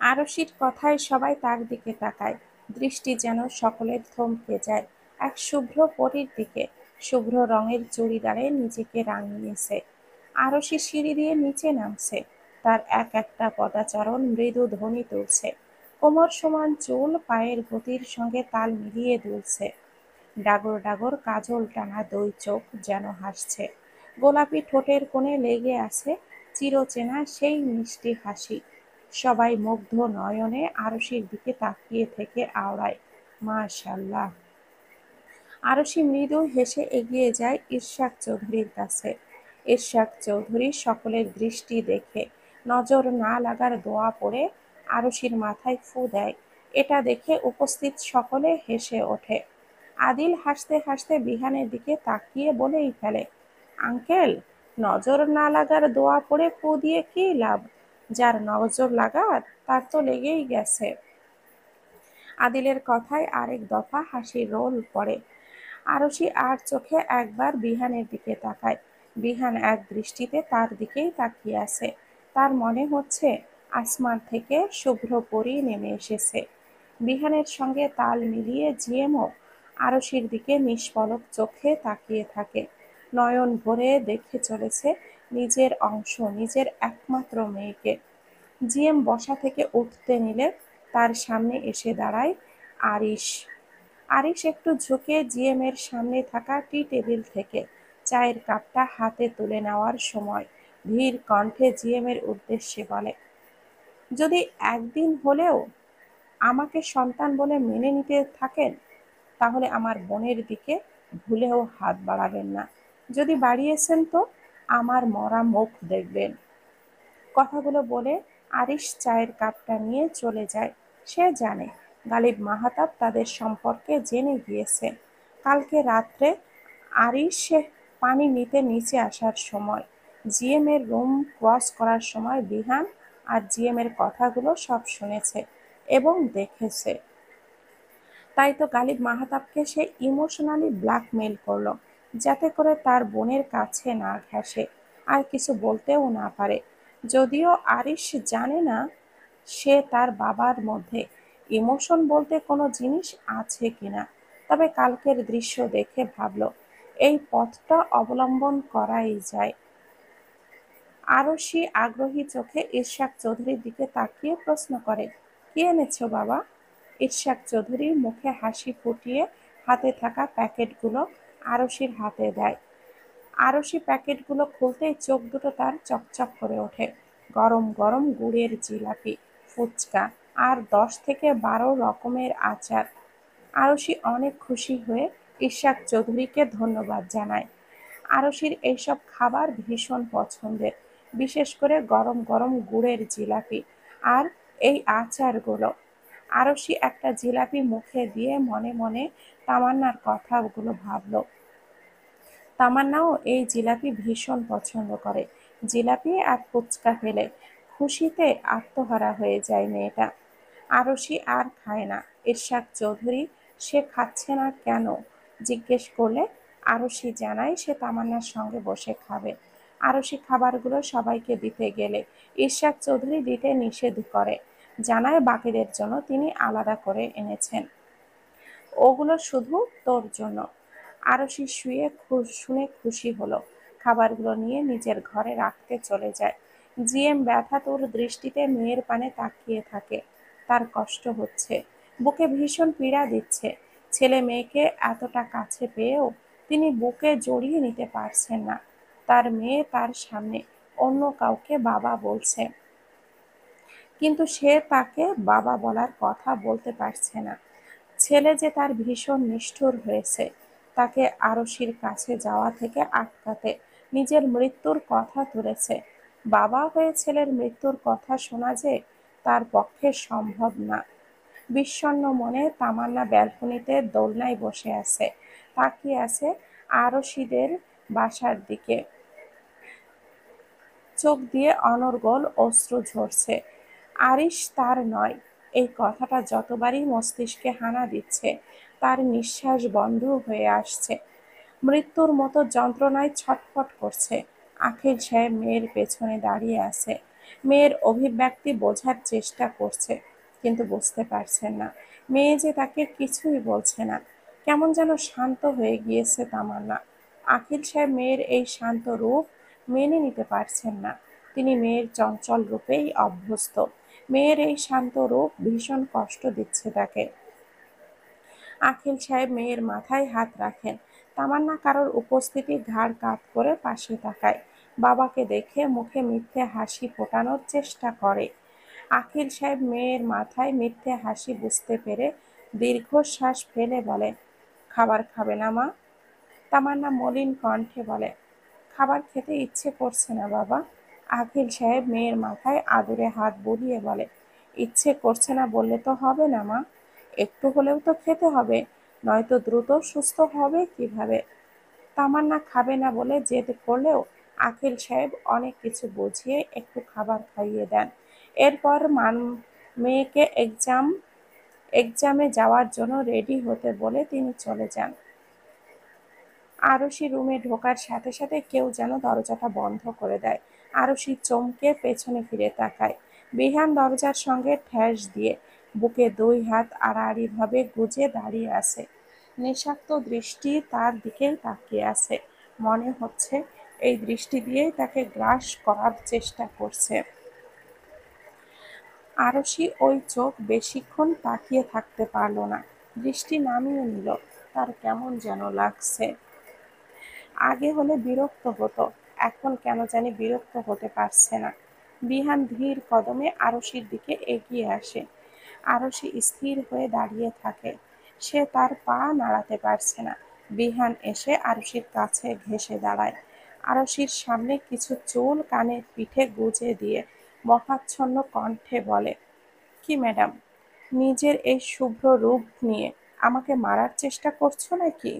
আরশির কথায় সবাই তার দিকে তাকায়, দৃষ্টি যেন সকলের থমকে যায় এক শুভ্র পরীর দিকে। শুভ্র রঙের চুড়িদারে নিজেকে রাঙিয়েছে। আরশি সিঁড়ি দিয়ে নিচে নামছে, তার এক একটা পদাচারণ মৃদু ধ্বনি তুলছে। কোমর সমান চুল পায়ের গতির সঙ্গে তাল মিলিয়ে দুলছে। ডাগর ডাগর কাজল টানা দুই চোখ যেন হাসছে। গোলাপি ঠোঁটের কোণে লেগে আছে চিরচেনা সেই মিষ্টি হাসি। সবাই মুগ্ধ নয়নে আরশির দিকে তাকিয়ে থেকে আওড়ায়, মাশাআল্লাহ। আরশি মৃদু হেসে এগিয়ে যায় ইশরাক চৌধুরীর কাছে। ইশরাক চৌধুরী সকলের দৃষ্টি দেখে নজর না লাগার দোয়া পড়ে আরশির মাথায় ফু দেয়। এটা দেখে উপস্থিত সকলে হেসে ওঠে। আদিল হাসতে হাসতে বিহানের দিকে তাকিয়ে বলেই ফেলে, আঙ্কেল, নজর না লাগার দোয়া পড়ে ফু দিয়ে কি লাভ? যার নজর লাগার তার তো লেগেই গেছে। আদিলের কথায় আরেক দফা হাসির রোল পড়ে। আরশি আর চোখে একবার বিহানের দিকে তাকায়। বিহান এক দৃষ্টিতে তার দিকেই তাকিয়ে আছে। তার মনে হচ্ছে আসমান থেকে শুভ্র পরী নেমে এসেছে। বিহানের সঙ্গে তাল মিলিয়ে জিএমও আরশির দিকে নিষ্পলক চোখে তাকিয়ে থাকে। নয়ন ভরে দেখে চলেছে নিজের অংশ, নিজের একমাত্র মেয়েকে। জিএম বসা থেকে উঠতে নিলে তার সামনে এসে দাঁড়ায় আরিশ। আরিশ একটু ঝুঁকে জিএম এর সামনে থাকা টি টেবিল থেকে চায়ের কাপটা হাতে তুলে নেওয়ার সময় ধীর কণ্ঠে জিএম এর উদ্দেশ্যে বলে, যদি একদিন হলেও আমাকে সন্তান বলে মেনে নিতে থাকেন, তাহলে আমার বোনের দিকে ভুলেও হাত বাড়াবেন না। যদি বাড়িয়েছেন তো আমার মরা মুখ দেখবেন। কথাগুলো বলে আরিশ চায়ের কাপটা নিয়ে চলে যায়। সে জানে গালিব মাহাতাব তাদের সম্পর্কে জেনে গিয়েছে। কালকে রাত্রে আরিশ পানি নিতে নিচে আসার সময়, জিএম এর রুম ক্রস করার সময় বিহান আর জিএম এর কথাগুলো সব শুনেছে এবং দেখেছে। তাই তো গালিব মাহাতাবকে সে ইমোশনালি ব্ল্যাকমেইল করলো, যাতে করে তার বোনের কাছে না ঘেঁষে আর কিছু বলতেও না পারে। যদিও আরিশ জানে না সে তার বাবার মধ্যে ইমোশন বলতে কোনো জিনিস আছে কিনা, তবে কালকের দৃশ্য দেখে ভাবল এই পথটা অবলম্বন করাই যায়। আরশি আগ্রহী চোখে ইশরাক চৌধুরীর দিকে তাকিয়ে প্রশ্ন করে, কি এনেছো বাবা? ইশরাক চৌধুরীর মুখে হাসি ফুটিয়ে হাতে থাকা প্যাকেটগুলো আরশির হাতে দেয়। আরশি প্যাকেটগুলো খুলতেই চোখ দুটো তার চকচক করে ওঠে। গরম গরম গুড়ের জিলাপি, ফুচকা আর 10 থেকে 12 রকমের আচার। আরশি অনেক খুশি হয়ে ইশরাক চৌধুরীকে ধন্যবাদ জানায়। আরশির এইসব খাবার ভীষণ পছন্দের, বিশেষ করে গরম গরম গুড়ের জিলাপি আর এই আচারগুলো। আরশি একটা জিলাপি মুখে দিয়ে মনে মনে তামান্নার কথাগুলো ভাবল। তামান্নাও এই জিলাপি ভীষণ পছন্দ করে। জিলাপি আর ফুচকা পেলে খুশিতে আত্মহারা হয়ে যায় মেয়েটা। আরশি আর খায় না। ইরশাদ চৌধুরী সে খাচ্ছে না কেন জিজ্ঞেস করলে আরশি জানায় সে তামান্নার সঙ্গে বসে খাবে। আরশি খাবারগুলো সবাইকে দিতে গেলে ইরশাদ চৌধুরী দিতে নিষেধ করে, জানায় বাকিদের জন্য তিনি আলাদা করে এনেছেন, ওগুলো শুধু তোর জন্য। আরশি শুনে খুশি হলো। খাবারগুলো নিয়ে নিজের ঘরে রাখতে চলে যায়। জিএম ব্যথাতুর দৃষ্টিতে মেয়ের পানে তাকিয়ে থাকে। তার কষ্ট হচ্ছে, বুকে ভীষণ পীড়া দিচ্ছে। ছেলে মেয়েকে এতটা কাছে পেয়েও তিনি বুকে জড়িয়ে নিতে পারছেন না। তার মেয়ে তার সামনে অন্য কাউকে বাবা বলছে, কিন্তু সে তাকে বাবা বলার কথা বলতে পারছে না। ছেলে যে তার ভীষণ নিষ্ঠুর হয়েছে, তাকে আরশির কাছে যাওয়া থেকে আটকাতে নিজের মৃত্যুর কথা তুলেছে। বাবা হয়ে ছেলের মৃত্যুর কথা শোনা যে তার পক্ষে সম্ভব না। বিষণ্ণ মনে তামান্না ব্যালকনিতে দোলনায় বসে আছে, তাকিয়ে আছে আরশিদের বাসার দিকে। চোখ দিয়ে অনর্গল অশ্রু ঝরছে। আরিশ তার নয়, এই কথাটা যতবারই মস্তিষ্কে হানা দিচ্ছে, তার নিঃশ্বাস বন্ধ হয়ে আসছে। মৃত্যুর মতো যন্ত্রণায় ছটফট করছে। আখিল সাহেব মেয়ের পেছনে দাঁড়িয়ে আছে। মেয়ের অভিব্যক্তি বোঝার চেষ্টা করছে, কিন্তু বুঝতে পারছেন না মেয়ে যে তাকে কিছুই বলছে না। কেমন যেন শান্ত হয়ে গিয়েছে তামান্না। আখিল সাহেব মেয়ের এই শান্ত রূপ মেনে নিতে পারছেন না। তিনি মেয়ের চঞ্চল রূপেই অভ্যস্ত। মেয়ের এই শান্ত রূপ ভীষণ কষ্ট দিচ্ছে তাকে। আখিল সাহেব মেয়ের মাথায় হাত রাখেন। তামান্না কারোর উপস্থিতি ঘাড় কাত করে পাশে তাকায়। বাবাকে দেখে মুখে মিথ্যে হাসি ফোটানোর চেষ্টা করে। আখিল সাহেব মেয়ের মাথায় মিথ্যে হাসি বুঝতে পেরে দীর্ঘশ্বাস ফেলে বলে, খাবার খাবে না মা? তামান্না মলিন কণ্ঠে বলে, খাবার খেতে ইচ্ছে করছে না বাবা। আখিল সাহেব মেয়ের মাথায় আদুরে হাত বুলিয়ে বলে, ইচ্ছে করছে না বললে তো হবে না মা, একটু হলেও তো খেতে হবে, নয়তো দ্রুত সুস্থ হবে কিভাবে। তামান্না খাবে না বলে জেদ করলেও আখিল সাহেব অনেক কিছু বুঝিয়ে একটু খাবার খাইয়ে দেন। এরপর মেয়েকে এক্সামে যাওয়ার জন্য রেডি হতে বলে তিনি চলে যান। আরশি রুমে ঢোকার সাথে সাথে কেউ যেন দরজাটা বন্ধ করে দেয়। আরশি চমকে পেছনে ফিরে তাকায়। বিহান দরজার সঙ্গে ঠেস দিয়ে বুকে দুই হাত আড়াআড়িভাবে গুজে দাঁড়িয়ে আছে। নেশাক্ত দৃষ্টি তার দিকেই তাকিয়ে আছে। মনে হচ্ছে এই দৃষ্টি দিয়েই তাকে গ্রাস করার চেষ্টা করছে। আরশি ওই চোখ বেশিক্ষণ তাকিয়ে থাকতে পারল না। দৃষ্টি নামিয়ে নিল। তার কেমন যেন লাগছে। আগে হলে বিরক্ত হতো, এখন কেন জানি বিরক্ত হতে পারছে না। বিহান ধীর কদমে আরশির দিকে এগিয়ে আসে। আরশি স্থির হয়ে দাঁড়িয়ে থাকে। সে তার পা নাড়াতে পারছে না। বিহান এসে আরশির কাছে ঘেঁষে দাঁড়ায়। আরশির সামনে কিছু চুল কানের পিঠে গুজে দিয়ে মহাচ্ছন্ন কণ্ঠে বলে, কি ম্যাডাম, নিজের এই শুভ্র রূপ নিয়ে আমাকে মারার চেষ্টা করছো নাকি?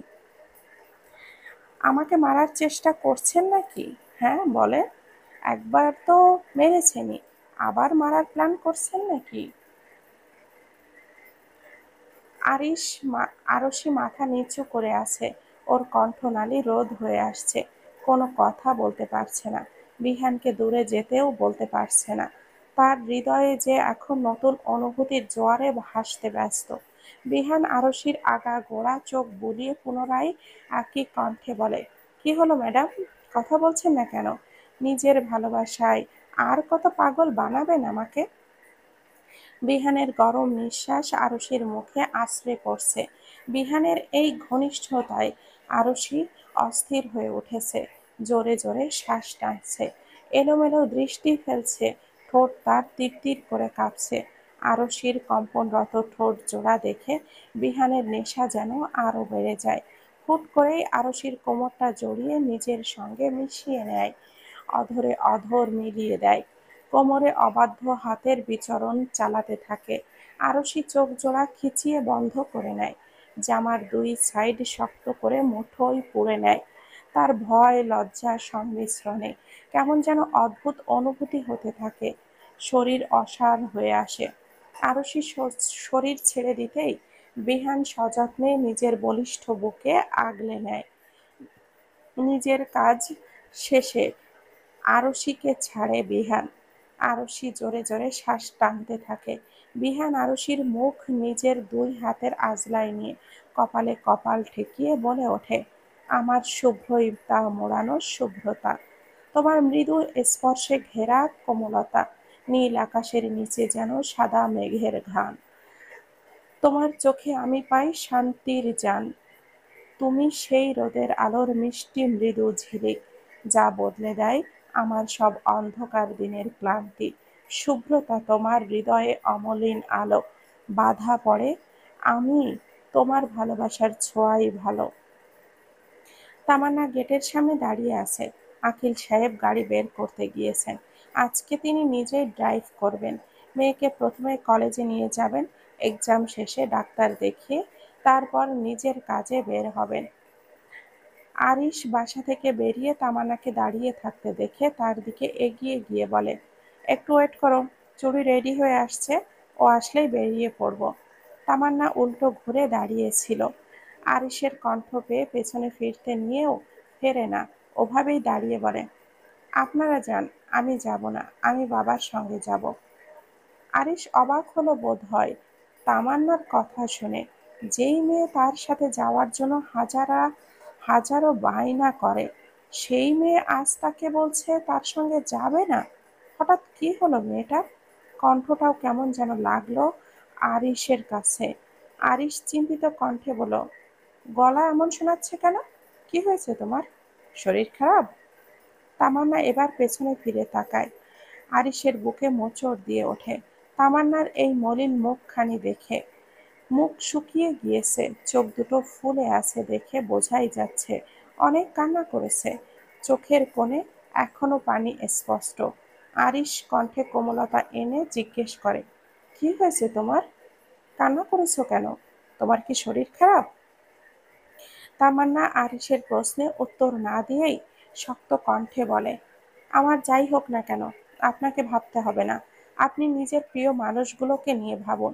আমাকে মারার চেষ্টা করছেন নাকি? হ্যাঁ বলেন। একবার তো মেরেছেনই, আবার মারার প্ল্যান করছেন নাকি? আরশি মাথা নিচু করে আছে। ওর কণ্ঠনালী রোধ হয়ে আসছে। কোনো কথা বলতে পারছে না। বিহানকে দূরে যেতেও বলতে পারছে না। তার হৃদয়ে যে এখন নতুন অনুভূতির জোয়ারে ভাসতে ব্যস্ত। বিহান আরশির আগাগোড়া চোখ বুলিয়ে পুনরায় একই কণ্ঠে বলে, কি হলো ম্যাডাম, কথা বলছেন না কেন? নিজের ভালোবাসায় আর কত পাগল বানাবেন আমাকে? বিহানের গরম নিঃশ্বাস আরশির মুখে আছড়ে পড়ছে। বিহানের এই ঘনিষ্ঠতায় আরশি অস্থির হয়ে উঠেছে। জোরে জোরে শ্বাস টানছে। এলোমেলো দৃষ্টি ফেলছে। ঠোঁট তার তীর করে কাঁপছে। আরশির কম্পনরত ঠোঁট জোড়া দেখে বিহানের নেশা যেন আরো বেড়ে যায়। হুট করেই আরশির কোমরটা জড়িয়ে নিজের সঙ্গে মিশিয়ে নেয়। অধরে অধর মিলিয়ে দেয়। কোমরে অবাধ্য হাতের বিচরণ চালাতে থাকে। আরশি চোখ জোড়া খিচিয়ে বন্ধ করে নেয়। জামার দুই সাইড শক্ত করে মুঠোয় পুরে নেয়। তার ভয় লজ্জা সংমিশ্রণে কেমন যেন অদ্ভুত অনুভূতি হতে থাকে। শরীর অসাড় হয়ে আসে। আরশি শরীর ছেড়ে দিতেই বিহান সযত্নে নিজের বলিষ্ঠ বুকে আগলে নেয়। নিজের কাজ শেষে আরশিকে ছাড়ে বিহান। আরশি জোরে জোরে শ্বাস টানতে থাকে। বিহান আরশির মুখ নিজের দুই হাতের আঁজলায় নিয়ে কপালে কপাল ঠেকিয়ে বলে ওঠে, আমার শুভ্র ইপ্তা মোড়ানো শুভ্রতা, তোমার মৃদু স্পর্শে ঘেরা কোমলতা, নীল আকাশের নিচে যেন সাদা মেঘের ঘাম। তোমার চোখে আমি পাই শান্তির জান। তুমি সেই রোদের আলোর মিষ্টি মৃদু ঝিলিক, যা বদলে দেয় আমার সব অন্ধকার দিনের ক্লান্তি। শুভ্রতা তোমার হৃদয়ে অমলিন আলো, বাধা পড়ে আমি তোমার ভালোবাসার ছোঁয়াই ভালো। তামান্না গেটের সামনে দাঁড়িয়ে আছে। আখিল সাহেব গাড়ি বের করতে গিয়েছেন। আজকে তিনি নিজেই ড্রাইভ করবেন। মেয়েকে প্রথমে কলেজে নিয়ে যাবেন, এক্সাম শেষে ডাক্তার দেখিয়ে তারপর নিজের কাজে বের হবেন। আরিশ বাসা থেকে বেরিয়ে তামান্নাকে দাঁড়িয়ে থাকতে দেখে তার দিকে এগিয়ে গিয়ে বলে, একটু ওয়েট করো, চুড়ি রেডি হয়ে আসছে, ও আসলেই বেরিয়ে পড়ব। তামান্না উল্টো ঘুরে দাঁড়িয়েছিল। আরিশের কণ্ঠ পেয়ে পেছনে ফিরতে নিয়েও ফেরে না, ওভাবেই দাঁড়িয়ে বলে, আপনারা যান, আমি যাব না, আমি বাবার সঙ্গে যাব। আরিশ অবাক হলো বোধ হয় তামান্নার কথা শুনে। যেই মেয়ে তার সাথে যাওয়ার জন্য হাজারো বায়না করে, সেই মেয়ে আজ তাকে বলছে তার সঙ্গে যাবে না। হঠাৎ কি হলো মেয়েটার? কণ্ঠটাও কেমন যেন লাগলো আরিশের কাছে। আরিশ চিন্তিত কণ্ঠে বলল, গলা এমন শোনাচ্ছে কেন? কি হয়েছে তোমার? শরীর খারাপ? তামান্না এবার পেছনে ফিরে তাকায়। আরিশের বুকে মোচড় দিয়ে ওঠে তামান্নার এই মলিন মুখখানি দেখে। মুখ শুকিয়ে গিয়েছে, চোখ দুটো ফুলে আছে দেখে বোঝাই যাচ্ছে অনেক কান্না করেছে। চোখের কোণে এখনো পানি স্পষ্ট। আরিশ কণ্ঠে কোমলতা এনে জিজ্ঞেস করে, কি হয়েছে তোমার? কান্না করেছো কেন? তোমার কি শরীর খারাপ? তামান্না আরিশের প্রশ্নে উত্তর না দিয়েই শক্ত কণ্ঠে বলে, আমার যাই হোক না কেন, আপনাকে ভাবতে হবে না। আপনি নিজের প্রিয় মানুষগুলোকে নিয়ে ভাবুন।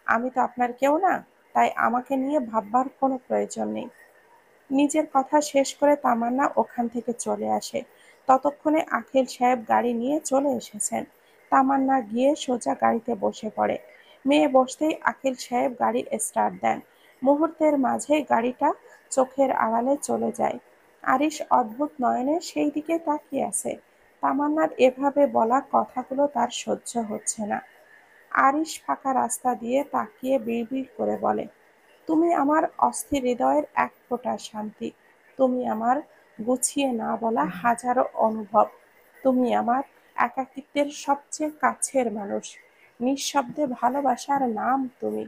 আমি তো আপনার কেউ না, তাই আমাকে নিয়ে ভাববার কোনো প্রয়োজন নেই। নিজের কথা শেষ করে তামান্না ওখান থেকে চলে আসে। ততক্ষণে আখিল সাহেব গাড়ি নিয়ে চলে এসেছেন। তামান্না গিয়ে সোজা গাড়িতে বসে পড়ে। মেয়ে বসতেই আখিল সাহেব গাড়ি স্টার্ট দেন। মুহূর্তের মাঝেই গাড়িটা চোখের আড়ালে চলে যায়। আরিশ অদ্ভুত নয়নে সেই দিকে তাকিয়ে আছে। তামান্নার এভাবে বলা কথাগুলো তার সহ্য হচ্ছে না। আরিশ ফাঁকা রাস্তা দিয়ে তাকিয়ে বিড়বিড় করে বলে, তুমি আমার অস্থির হৃদয়ের এক ফোঁটা শান্তি। তুমি আমার গুছিয়ে না বলা হাজারো অনুভব। তুমি আমার একাকিত্বের সবচেয়ে কাছের মানুষ। নিঃশব্দে ভালোবাসার নাম তুমি।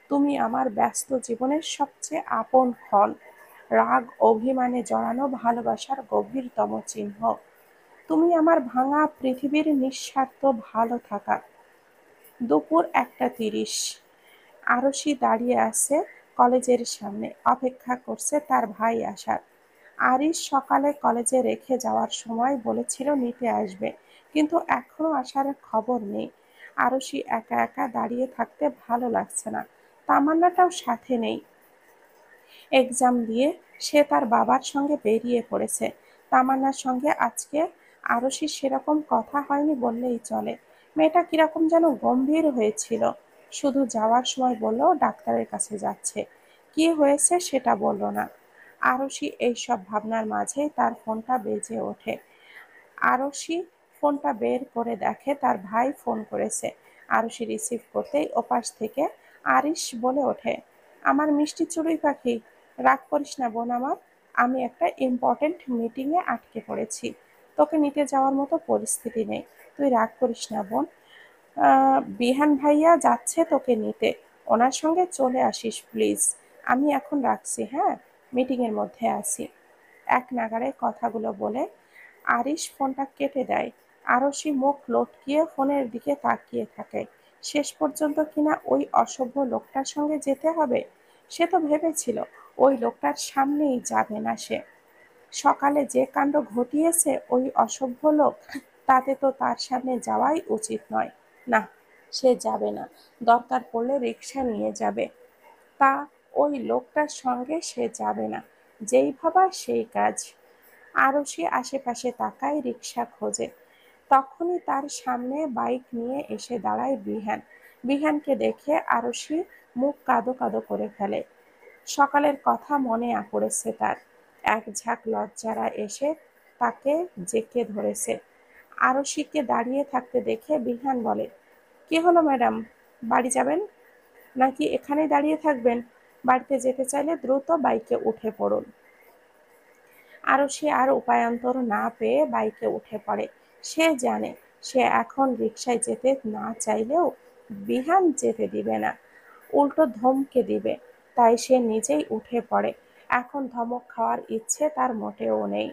তুমি আমার ব্যস্ত জীবনের সবচেয়ে আপন ক্ষণ। রাগ অভিমানে জড়ানো ভালোবাসার গভীরতম চিহ্ন। তুমি আমার ভাঙা পৃথিবীর নিঃস্বার্থ ভালো থাকা। দুপুর 1:30। আরশি দাঁড়িয়ে আছে কলেজের সামনে, অপেক্ষা করছে তার ভাই আসার। আরিশ সকালে কলেজে রেখে যাওয়ার সময় বলেছিল নিতে আসবে, কিন্তু এখনো আসার খবর নেই। আরশি একা একা দাঁড়িয়ে থাকতে ভালো লাগছে না। তামান্নাটাও সাথে নেই। এক্সাম দিয়ে সে তার বাবার সঙ্গে বেরিয়ে পড়েছে। তামান্নার সঙ্গে আজকে আরশির সেরকম কথা হয়নি বললেই চলে। মেয়েটা কিরকম যেন গম্ভীর হয়েছিল। শুধু যাওয়ার সময় বলল ডাক্তারের কাছে যাচ্ছে, কি হয়েছে সেটা বলল না। আরশি এইসব ভাবনার মাঝেই তার ফোনটা বেজে ওঠে। আরশি ফোনটা বের করে দেখে তার ভাই ফোন করেছে। আরশি রিসিভ করতেই ওপাশ থেকে আরিশ বলে ওঠে, আমার মিষ্টি চড়ুই পাখি, রাগ করিস না বোন আমার। আমি একটা ইম্পর্টেন্ট মিটিংয়ে আটকে পড়েছি। তোকে নিতে যাওয়ার মতো পরিস্থিতি নেই। তুই রাগ করিস না বোন। বিহান ভাইয়া যাচ্ছে তোকে নিতে। ওনার সঙ্গে চলে আসিস প্লিজ। আমি এখন রাখছি, হ্যাঁ, মিটিংয়ের মধ্যে আছি। এক নাগাড়ে কথাগুলো বলে আরিশ ফোনটা কেটে দেয়। আরশি মুখ লটকিয়ে ফোনের দিকে তাকিয়ে থাকে। শেষ পর্যন্ত কিনা ওই অসভ্য লোকটার সঙ্গে যেতে হবে। সে তো ভেবেছিল ওই লোকটার সামনেই যাবে না সে। সকালে যে কাণ্ড ঘটিয়েছে ওই অসভ্য লোক, তাতে তো তার সামনে যাওয়াই উচিত নয়। না, সে যাবে না। দরকার পড়লে রিকশা নিয়ে যাবে। তা ওই লোকটার সঙ্গে সে যাবে না। যেই ভাবা সেই কাজ। আরশি আশেপাশে তাকায়, রিকশা খোঁজে। তখনই তার সামনে বাইক নিয়ে এসে দাঁড়ায় বিহান। বিহানকে দেখে আরশি মুখ কাদো কাদো করে ফেলে। সকালের কথা মনে পড়েছে তার। এক ঝাঁক লজ্জারা এসে তাকে জেঁকে ধরেছে। আরশিকে দাঁড়িয়ে থাকতে দেখে বিহান বলে, কি হলো ম্যাডাম, বাড়ি যাবেন নাকি এখানেই দাঁড়িয়ে থাকবেন? বাড়িতে যেতে চাইলে দ্রুত বাইকে উঠে পড়ুন। আরশি আর উপায়ান্তর না পেয়ে বাইকে উঠে পড়ে। সে জানে সে এখন রিকশায় যেতে না চাইলেও বিহান যেতে দিবে না, উল্টো ধমকে দিবে। তাই সে নিজেই উঠে পড়ে। এখন ধমক খাওয়ার ইচ্ছে তার মোটেও নেই।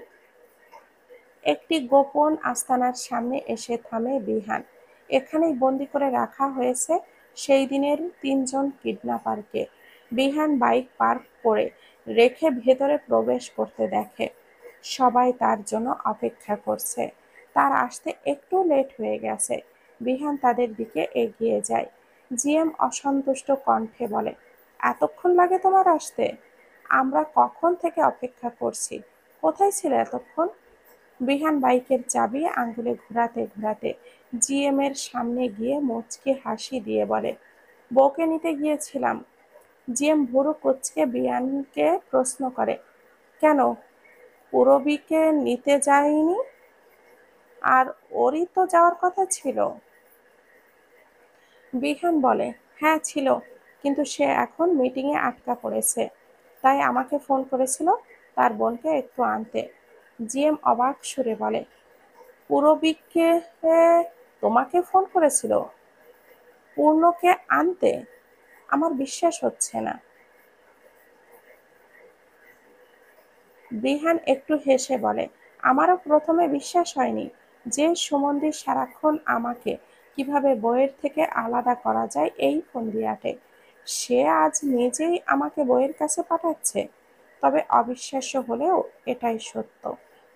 একটি গোপন আস্তানার সামনে এসে থামে বিহান। এখানেই বন্দি করে রাখা হয়েছে সেই দিনের 3 জন কিডন্যাপারকে। বিহান বাইক পার্ক করে রেখে ভেতরে প্রবেশ করতে দেখে সবাই তার জন্য অপেক্ষা করছে। তার আসতে একটু লেট হয়ে গেছে। বিহান তাদের দিকে এগিয়ে যায়। জিএম অসন্তুষ্ট কণ্ঠে বলে, এতক্ষণ লাগে তোমার আসতে? আমরা কখন থেকে অপেক্ষা করছি। কোথায় ছিলে এতক্ষণ? বিহান বাইকের চাবি আঙ্গুলে ঘোরাতে ঘোরাতে জিএম এর সামনে গিয়ে মুচকি হাসি দিয়ে বলে, বউকে নিতে গিয়েছিলাম। জিএম ভুরু কুঁচকে বিহানকে প্রশ্ন করে, কেন, পূরবীকে নিতে যায়নি? আর ওরই তো যাওয়ার কথা ছিল। বিহান বলে, হ্যাঁ ছিল, কিন্তু সে এখন মিটিংয়ে আটকা পড়েছে, তাই আমাকে ফোন করেছিল তার বোনকে একটু আনতে। জিএম অবাক সুরে বলে, পূরবীকে তোমাকে ফোন করেছিল পূর্ণকে আনতে? আমার বিশ্বাস হচ্ছে না। বিহান একটু হেসে বলে, আমারও প্রথমে বিশ্বাস হয়নি যে সুমন্দি সারাক্ষণ আমাকে কিভাবে বইয়ের থেকে আলাদা করা যায় এই ফন্দিয়াটে। সে আজ নিজেই আমাকে বইয়ের কাছে পাঠাচ্ছে। তবে অবিশ্বাস্য হলেও এটাই সত্য।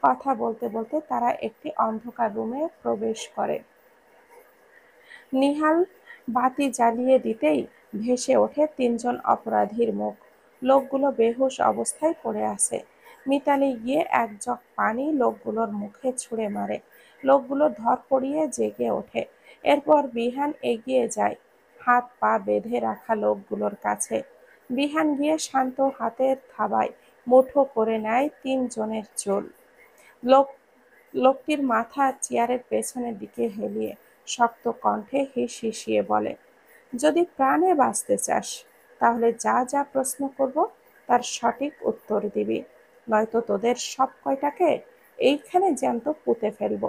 কথা বলতে বলতে তারা একটি অন্ধকার রুমে প্রবেশ করে। নিহাল বাতি জ্বালিয়ে দিতেই ভেসে ওঠে তিনজন অপরাধীর মুখ। লোকগুলো বেহুশ অবস্থায় পড়ে আছে। মিতালি গিয়ে এক জগ পানি লোকগুলোর মুখে ছুঁড়ে মারে। লোকগুলো ধরপড়িয়ে জেগে ওঠে। এরপর বিহান এগিয়ে যায় হাত পা বেঁধে রাখা লোকগুলোর কাছে। বিহান গিয়ে শান্ত হাতের থাবায় মুঠো করে নেয় তিনজনের চুল। লোক লোকটির মাথা চেয়ারের পেছনের দিকে হেলিয়ে শক্ত কণ্ঠে হিসিয়ে বলে, যদি প্রাণে বাঁচতে চাস তাহলে যা যা প্রশ্ন করব তার সঠিক উত্তর দিবি, নয়তো তোদের সব কয়টাকে এইখানে জ্যান্ত পুঁতে ফেলব।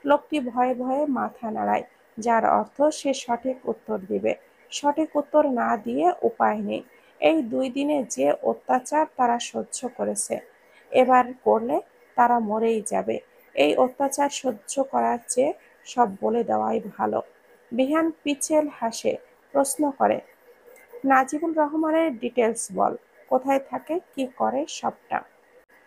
লোকটি ভয়ে ভয়ে মাথা নাড়ায়, যার অর্থ সে সঠিক উত্তর দিবে। সঠিক উত্তর না দিয়ে উপায় নেই। এই 2 দিনে যে অত্যাচার তারা সহ্য করেছে, এবার করলে তারা মরেই যাবে। এই অত্যাচার সহ্য করার চেয়ে সব বলে দেওয়াই ভালো। বিহান পিচ্ছিল হাসে, প্রশ্ন করে, নাজিবুর রহমানের ডিটেলস বল, কোথায় থাকে, কি করে সবটা।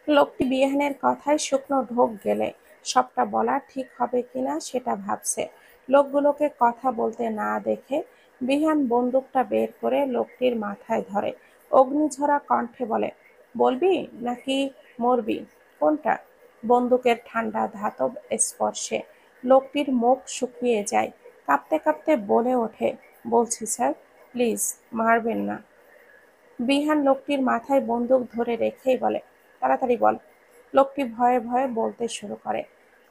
লোকটি বিহানের কথায় শুকনো ঢোক গেলে সবটা বলা ঠিক হবে কিনা সেটা ভাবছে। লোকগুলোকে কথা বলতে না দেখে বিহান বন্দুকটা বের করে লোকটির মাথায় ধরে। অগ্নিঝরা কণ্ঠে বলে, বলবি নাকি মরবি, কোনটা? বন্দুকের ঠান্ডা ধাতব স্পর্শে লোকটির মুখ শুকিয়ে যায়। কাঁপতে কাঁপতে বলে ওঠে, বলছি স্যার, প্লিজ মারবেন না। বিহান লোকটির মাথায় বন্দুক ধরে রেখেই বলে, তাড়াতাড়ি বল। লোকটি ভয়ে ভয়ে বলতে শুরু করে,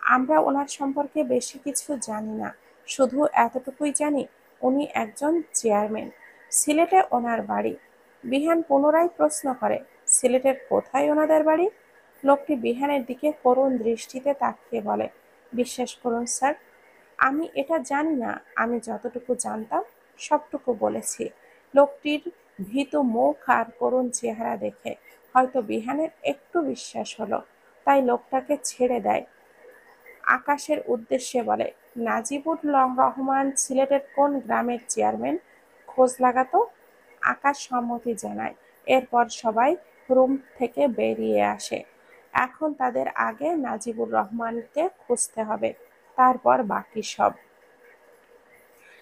আমরা ওনার সম্পর্কে বেশি কিছু জানি না, শুধু এতটুকুই জানি উনি একজন চেয়ারম্যান, সিলেটে ওনার বাড়ি। বিহান পুনরায় প্রশ্ন করে, সিলেটের কোথায় ওনাদের বাড়ি? লোকটি বিহানের দিকে করুণ দৃষ্টিতে তাকিয়ে বলে, বিশ্বাস করুন স্যার, আমি এটা জানি না, আমি যতটুকু জানতাম সবটুকু বলেছি। লোকটির ভীতু মুখ আর করুণ চেহারা দেখে হয়তো বিহানের একটু বিশ্বাস হলো, তাই লোকটাকে ছেড়ে দেয়। আকাশের উদ্দেশ্যে বলে, নাজিবুর রহমান সিলেটের কোন গ্রামের চেয়ারম্যান, খোঁজ লাগাতো। আকাশ সম্মতি জানায়। এরপর সবাই রুম থেকে বেরিয়ে আসে। এখন তাদের আগে নাজিবুর রহমানকে খুঁজতে হবে, তারপর বাকি সব।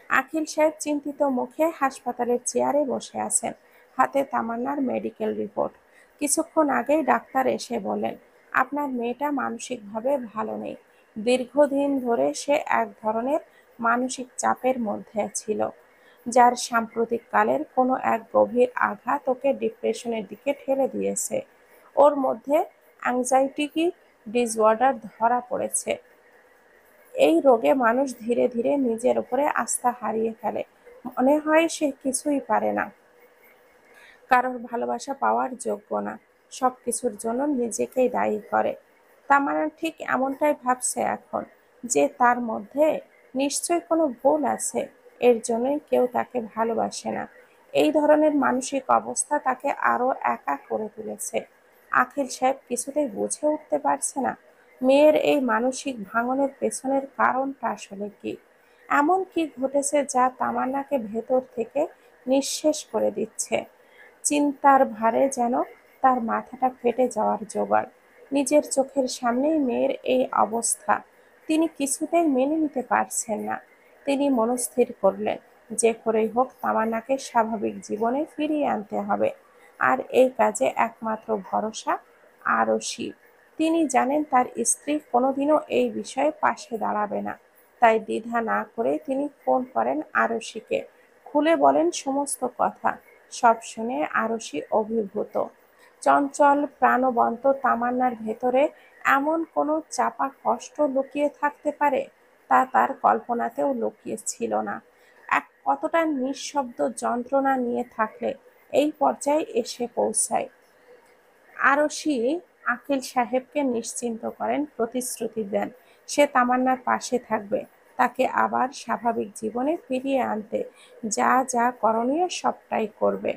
আখিল সাহেব চিন্তিত মুখে হাসপাতালের চেয়ারে বসে আছেন, হাতে তামান্নার মেডিকেল রিপোর্ট। কিছুক্ষণ আগেই ডাক্তার এসে বললেন, আপনার মেয়েটা মানসিকভাবে ভালো নেই। দীর্ঘদিন ধরে সে এক ধরনের মানসিক চাপের মধ্যে ছিল, যার সাম্প্রতিককালের কোনো এক গভীর আঘাত ওকে ডিপ্রেশনের দিকে ঠেলে দিয়েছে। ওর মধ্যে অ্যাংজাইটি ডিসঅর্ডার ধরা পড়েছে। এই রোগে মানুষ ধীরে ধীরে নিজের উপরে আস্থা হারিয়ে ফেলে, মনে হয় সে কিছুই পারে না, কারোর ভালোবাসা পাওয়ার যোগ্য না, সবকিছুর জন্য নিজেকেই দায়ী করে। তামান্না ঠিক এমনটাই ভাবছে এখন, যে তার মধ্যে নিশ্চয়ই কোনো ভুল আছে, এর জন্যই কেউ তাকে ভালোবাসে না। এই ধরনের মানসিক অবস্থা তাকে আরো একা করে তুলেছে। আখিল সাহেব কিছুতেই বুঝে উঠতে পারছে না মেয়ের এই মানসিক ভাঙনের পেছনের কারণটা আসলে কি। এমন কি ঘটেছে যা তামান্নাকে ভেতর থেকে নিঃশেষ করে দিচ্ছে। চিন্তার ভারে যেন তার মাথাটা ফেটে যাওয়ার জোগাড়। নিজের চোখের সামনেই মেয়ের এই অবস্থা, তিনি কিছুতেই মেনে নিতে পারছেন না। তিনি মনস্থির করলেন, যে করেই হোক তামান্নাকে স্বাভাবিক জীবনে ফিরিয়ে আনতে হবে। আর এই কাজে একমাত্র ভরসা আরশি। তিনি জানেন তার স্ত্রী কোনোদিনও এই বিষয়ে পাশে দাঁড়াবে না। তাই দ্বিধা না করে তিনি ফোন করেন আরশিকে, খুলে বলেন সমস্ত কথা। সব শুনে আরশি অভিভূত। চঞ্চল প্রাণবন্ত তামান্নার ভেতরে এমন কোনো চাপা কষ্ট লুকিয়ে থাকতে পারে, তা তার কল্পনাতেও লুকিয়ে ছিল না। কতটা নিঃশব্দ যন্ত্রণা নিয়ে থাকলে এই পর্যায়ে এসে পৌঁছায়। আরশি আকিল সাহেবকে নিশ্চিন্ত করেন, প্রতিশ্রুতি দেন সে তামান্নার পাশে থাকবে, তাকে আবার স্বাভাবিক জীবনে ফিরিয়ে আনতে যা যা করণীয় সবটাই করবে।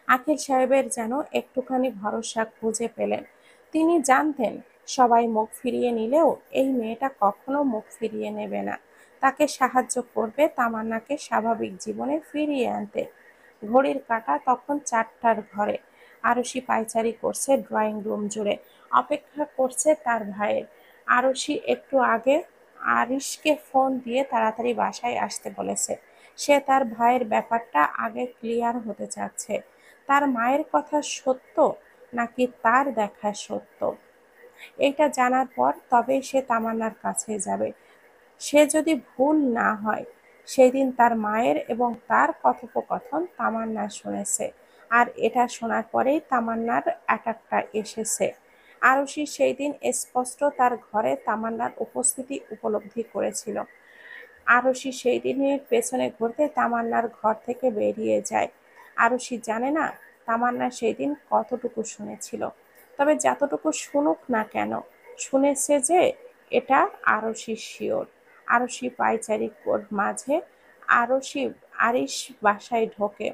আকিল সাহেবের যেন একটুখানি ভরসা খুঁজে পেলেন। তিনি জানতেন সবাই মুখ ফিরিয়ে নিলেও এই মেয়েটা কখনো মুখ ফিরিয়ে নেবে না, তাকে সাহায্য করবে তামান্নাকে স্বাভাবিক জীবনে ফিরিয়ে আনতে। ঘড়ির কাঁটা তখন 4টার ঘরে। আরশি পায়চারি করছে ড্রয়িং রুম জুড়ে, অপেক্ষা করছে তার ভাইয়ের। আরশি একটু আগে আরিশকে ফোন দিয়ে তাড়াতাড়ি বাসায় আসতে বলেছে। সে তার ভাইয়ের ব্যাপারটা আগে ক্লিয়ার হতে চাচ্ছে। তার মায়ের কথা সত্য নাকি তার দেখা সত্য, এইটা জানার পর তবেই সে তামান্নার কাছে যাবে। সে যদি ভুল না হয়, সেদিন তার মায়ের এবং তার কথোপকথন তামান্না শুনেছে, আর এটা শোনার পরেই তামান্নার অ্যাটাকটা এসেছে। আরশি সেই দিন স্পষ্ট তার ঘরে তামান্নার উপস্থিতি উপলব্ধি করেছিল। আরশি সেই দিনের পেছনে ঘুরতে তামান্নার ঘর থেকে বেরিয়ে যায়। আরশি জানে না তামান্না সেই দিন কতটুকু শুনেছিল, তবে যতটুকু শুনুক না কেন, শুনেছে যে এটা আরশি শিওর। আরশি পায়চারি মাঝে আরশি আরিশ বাসায় ঢোকে।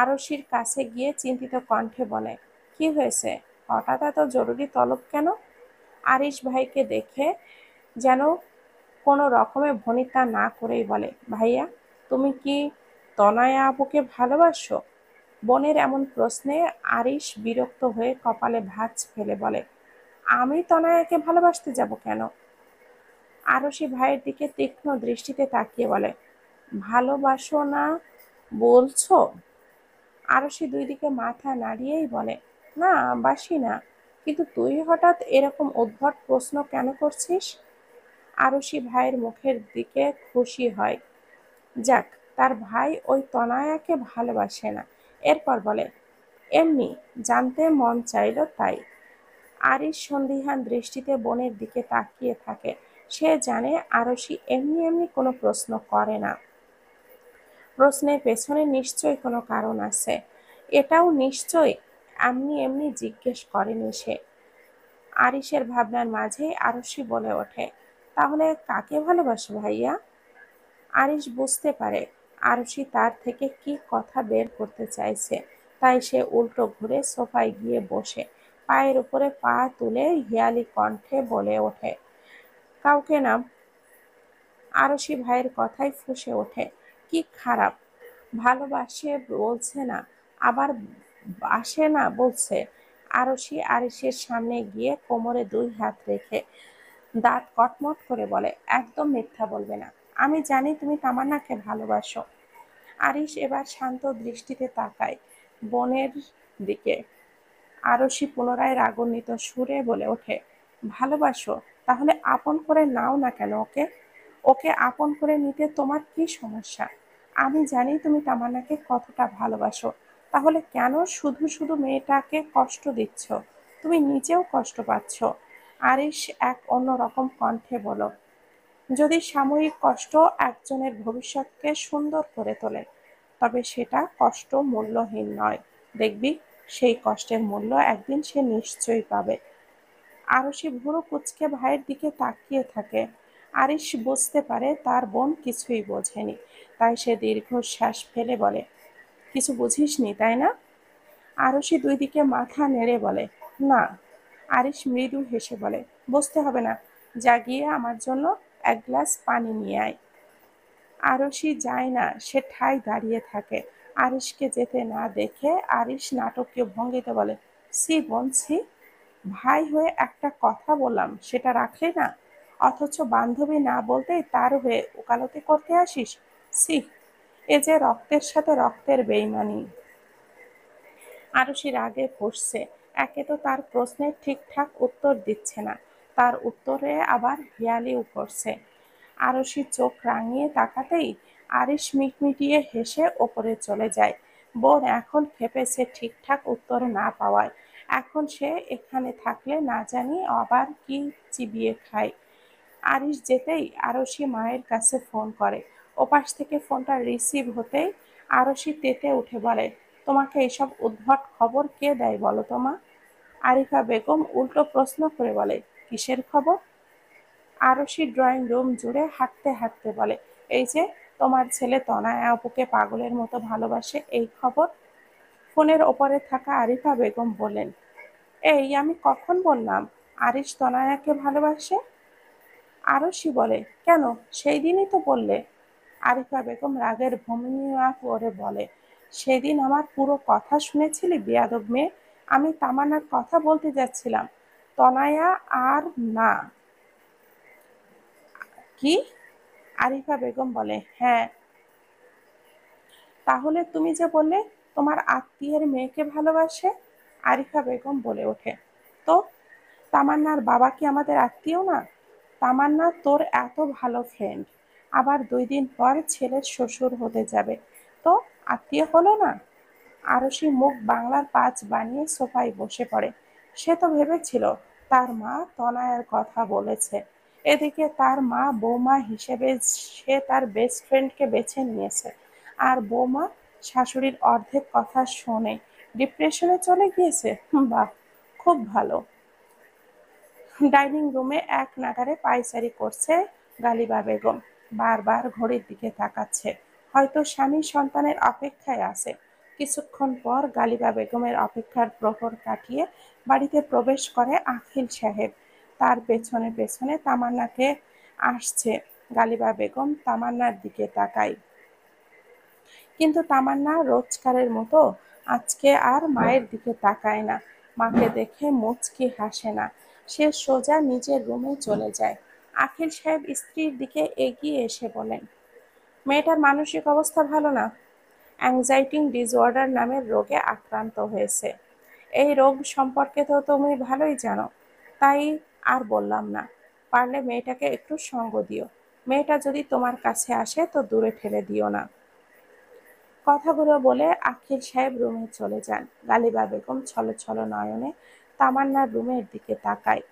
আরশির কাছে গিয়ে চিন্তিত কণ্ঠে বলে, কি হয়েছে, হঠাৎ এত জরুরি তলব কেন? আরিশ ভাইকে দেখে যেন কোনো রকমে ভনিতা না করেই বলে, ভাইয়া তুমি কি তনয়া আপুকে ভালোবাসো? বোনের এমন প্রশ্নে আরিশ বিরক্ত হয়ে কপালে ভাঁজ ফেলে বলে, আমি তনয়াকে ভালোবাসতে যাব কেন? আরশি ভাইয়ের দিকে তীক্ষ্ণ দৃষ্টিতে তাকিয়ে বলে, ভালোবাসো না বলছো? আরশি দুই দিকে মাথা নাড়িয়েই বলে, না বাসি না, কিন্তু তুই হঠাৎ এরকম উদ্ভট প্রশ্ন কেন করছিস? আরশি ভাইয়ের মুখের দিকে খুশি হয়, যাক তার ভাই ওই তনয়াকে ভালোবাসে না। এরপর বলে, এমনি জানতে মন চাইল তাই। আরিশ সন্দিহান দৃষ্টিতে বোনের দিকে তাকিয়ে থাকে। সে জানে আরশি এমনি এমনি কোনো প্রশ্ন করে না, প্রশ্নের পেছনে নিশ্চয়ই কোনো কারণ আছে। এটাও নিশ্চয়ই এমনি এমনি জিজ্ঞেস করেনি সে। আরিশের ভাবনার মাঝেই আরশি বলে ওঠে, তাহলে কাকে ভালোবাসো ভাইয়া? আরিশ বুঝতে পারে আরশি তার থেকে কি কথা বের করতে চাইছে, তাই সে উল্টো ঘুরে সোফায় গিয়ে বসে পায়ের উপরে পা তুলে হিয়ালি কণ্ঠে বলে ওঠে, কাউকে না। আরশি ভাইয়ের কথায় ফুঁসে ওঠে, কি খারাপ, ভালোবাসে বলছে না, আবার বাসে না বলছে। আরশি আরিশের সামনে গিয়ে কোমরে দুই হাত রেখে দাঁত কটমট করে বলে, একদম মিথ্যা বলবে না, আমি জানি তুমি তামান্নাকে ভালোবাসো। আরিশ এবার শান্ত দৃষ্টিতে তাকায় বোনের দিকে। আরশি পুনরায় রাগান্বিত সুরে বলে ওঠে, ভালোবাসো? তাহলে আপন করে নাও না কেন ওকে? ওকে আপন করে নিতে তোমার কি সমস্যা? আমি জানি তুমি তামান্নাকে কতটা ভালোবাসো, তাহলে কেন শুধু শুধু মেয়েটাকে কষ্ট দিচ্ছ? তুমি নিজেও কষ্ট পাচ্ছ। আরিশ এক অন্যরকম কণ্ঠে বলল, যদি সাময়িক কষ্ট একজনের ভবিষ্যৎকে সুন্দর করে তোলে, তবে সেটা কষ্ট মূল্যহীন নয়। দেখবি সেই কষ্টের মূল্য একদিন সে নিশ্চয়ই পাবে। আরশি ভুরু কুঁচকে ভাইয়ের দিকে তাকিয়ে থাকে। আরিশ বুঝতে পারে তার বোন কিছুই বোঝেনি, তাই সে দীর্ঘশ্বাস ফেলে বলে, কিছু বুঝিসনি তাই না? আরশি দুই দিকে মাথা নেড়ে বলে, না। আরিশ মৃদু হেসে বলে, বুঝতে হবে না, যা গিয়ে আমার জন্য এক গ্লাস পানি নিয়ে আয়। আরশি যায় না, সে ঠায় দাঁড়িয়ে থাকে। আরিশকে যেতে না দেখে আরিশ নাটকীয় ভঙ্গিতে বলে, ছি বোন ছি, ভাই হয়ে একটা কথা বললাম সেটা রাখলে না, অথচ বান্ধবী না বলতেই তার হয়ে ওকালতি করতে আসিস, ছি, এ যে রক্তের সাথে রক্তের বেইমানি। আরশি রাগে ফুঁসছে, একে তো তার প্রশ্নের ঠিকঠাক উত্তর দিচ্ছে না, তার উত্তরে আবার হেঁয়ালিও করছে। আরশি চোখ রাঙিয়ে তাকাতেই আরিশ মিটমিটিয়ে হেসে ওপরে চলে যায়। বোন এখন খেপেছে ঠিকঠাক উত্তর না পাওয়ায়। এখন সে এখানে থাকলে না জানি আবার কি চিবিয়ে খায়। আরিশ যেতেই আরশি মায়ের কাছে ফোন করে। ওপাশ থেকে ফোনটা রিসিভ হতেই আরশি তেতে উঠে বলে, তোমাকে এসব উদ্ভট খবর কে দেয় বলো তো মা? আরিফা বেগম উল্টো প্রশ্ন করে বলে, কিসের খবর? আরশি ড্রয়িং রুম জুড়ে হাঁটতে হাঁটতে বলে, এই যে তোমার ছেলে তনয়া আপুকে পাগলের মতো ভালোবাসে এই খবর। ফোনের ওপরে থাকা আরিফা বেগম বললেন, এই আমি কখন বললাম আরিশ তনয়াকে ভালোবাসে? আরশি বলে, কেন সেই দিনই তো বললে। আরিফা বেগম রাগের ভঙ্গিমা করে বলে, সেদিন আমার পুরো কথা শুনেছিলি বেয়াদব মেয়ে? আমি তামান্নার কথা বলতে যাচ্ছিলাম, তনয়া আর না। কি? আরিফা বেগম বলে, হ্যাঁ। তাহলে তুমি যে বললে তোমার আত্মীয়ের মেয়েকে ভালোবাসে? আরিফা বেগম বলে ওঠে, তো তামান্নার বাবা কি আমাদের আত্মীয় না? তামান্না তোর এত ভালো ফ্রেন্ড, আবার 2 দিন পর ছেলের শ্বশুর হতে যাবে, তো আত্মীয় হলো না? আরশি মুখ বাংলার পাঁচ বানিয়ে সোফায় বসে পড়ে। সে তো ভেবেছিল তার মা তনয়ার কথা বলেছে, এদিকে তার মা বৌমা হিসেবে সে তার বেস্ট ফ্রেন্ডকে বেছে নিয়েছে, আর বৌমা শাশুড়ির অর্ধেক কথা শোনে ডিপ্রেশনে চলে গিয়েছে। বাহ, খুব ভালো। ডাইনিং রুমে এক নাগাড়ে পায়চারি করছে গালিবা বেগম। বারবার ঘড়ির দিকে তাকাচ্ছে, হয়তো স্বামী সন্তানের অপেক্ষায় আছে। কিছুক্ষণ পর গালিবা বেগমের অপেক্ষার প্রহর কাটিয়ে বাড়িতে প্রবেশ করে আখিল সাহেব। তার পেছনে পেছনে তামান্নাকে আসছে। গালিবা বেগম তামান্নার দিকে তাকায়, কিন্তু তামান্না রোজকারের মতো আজকে আর মায়ের দিকে তাকায় না। মাকে দেখে মুচকি হাসে না। সে সোজা নিজের রুমে চলে যায়। আখিল সাহেব স্ত্রীর দিকে এগিয়ে এসে বলেন, মেয়েটার মানসিক অবস্থা ভালো না, অ্যাংজাইটি ডিসঅর্ডার নামের রোগে আক্রান্ত হয়েছে। এই রোগ সম্পর্কে তো তুমি ভালোই জানো, তাই আর বললাম না। পারলে মেয়েটাকে একটু সঙ্গ দিও। মেয়েটা যদি তোমার কাছে আসে তো দূরে ঠেলে দিও না। কথাগুলো বলে আখিল সাহেব রুমে চলে যান। গালিবা বেগম ছলছল নয়নে তামান্নার রুমের দিকে তাকায়।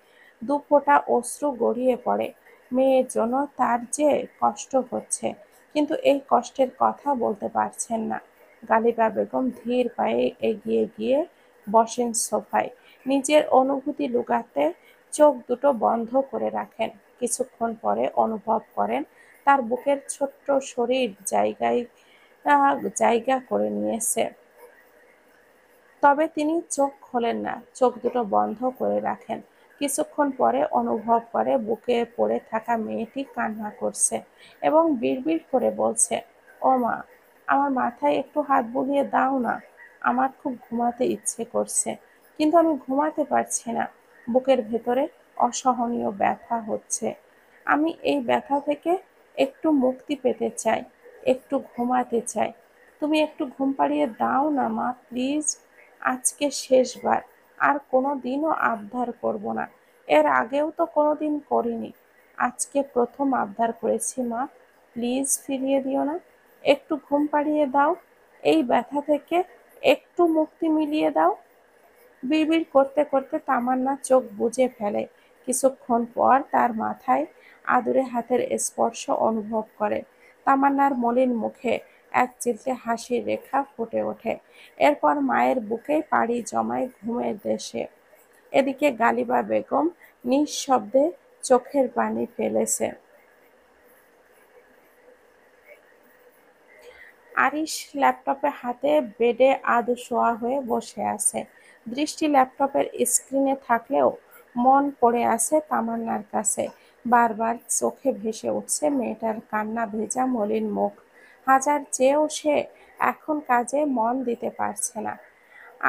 দুফোঁটা অশ্রু গড়িয়ে পড়ে। মেয়ের জন্য তার যে কষ্ট হচ্ছে, কিন্তু এই কষ্টের কথা বলতে পারছেন না। গালিবা বেগম ধীর পায়ে এগিয়ে গিয়ে বসেন সোফায়। নিজের অনুভূতি লুকাতে চোখ দুটো বন্ধ করে রাখেন। কিছুক্ষণ পরে অনুভব করেন তার বুকের ছোট্ট শরীর জায়গা করে নিয়েছে। তবে তিনি চোখ খোলেন না, চোখ দুটো বন্ধ করে রাখেন। কিছুক্ষণ পরে অনুভব করে বুকে পড়ে থাকা মেয়েটি কান্না করছে এবং বিড়বিড় করে বলছে, ও মা, আমার মাথায় একটু হাত বুলিয়ে দাও না, আমার খুব ঘুমাতে ইচ্ছে করছে, কিন্তু আমি ঘুমাতে পারছি না। বুকের ভেতরে অসহনীয় ব্যথা হচ্ছে। আমি এই ব্যথা থেকে একটু মুক্তি পেতে চাই, একটু ঘুমাতে চাই। তুমি একটু ঘুম পাড়িয়ে দাও না মা, প্লিজ। আজকে শেষবার, আর কোনো দিনও আবদার করব না। এর আগেও তো কোনো দিন করিনি, আজকে প্রথম আবদার করেছি মা, প্লিজ ফিরিয়ে দিও না। একটু ঘুম পাড়িয়ে দাও, এই ব্যথা থেকে একটু মুক্তি মিলিয়ে দাও। বিড়বিড় করতে করতে তামান্না চোখ বুজে ফেলে। কিছুক্ষণ পর তার মাথায় আদুরে হাতের স্পর্শ অনুভব করে। তামান্নার মলিন মুখে এক চিলতে হাসির রেখা ফুটে ওঠে। এরপর মায়ের বুকেই পাড়ি জমায় ঘুমের দেশে। এদিকে গালিবা বেগম নিঃশব্দে চোখের পানি ফেলেছে। আরিশ ল্যাপটপে হাতে বেডে আধশোয়া হয়ে বসে আছে। দৃষ্টি ল্যাপটপের স্ক্রিনে থাকলেও মন পড়ে আছে তামান্নার কাছে। বারবার চোখে ভেসে উঠছে মেয়েটার কান্না ভেজা মলিন মুখ। হাজার চেয়েও সে এখন কাজে মন দিতে পারছে না।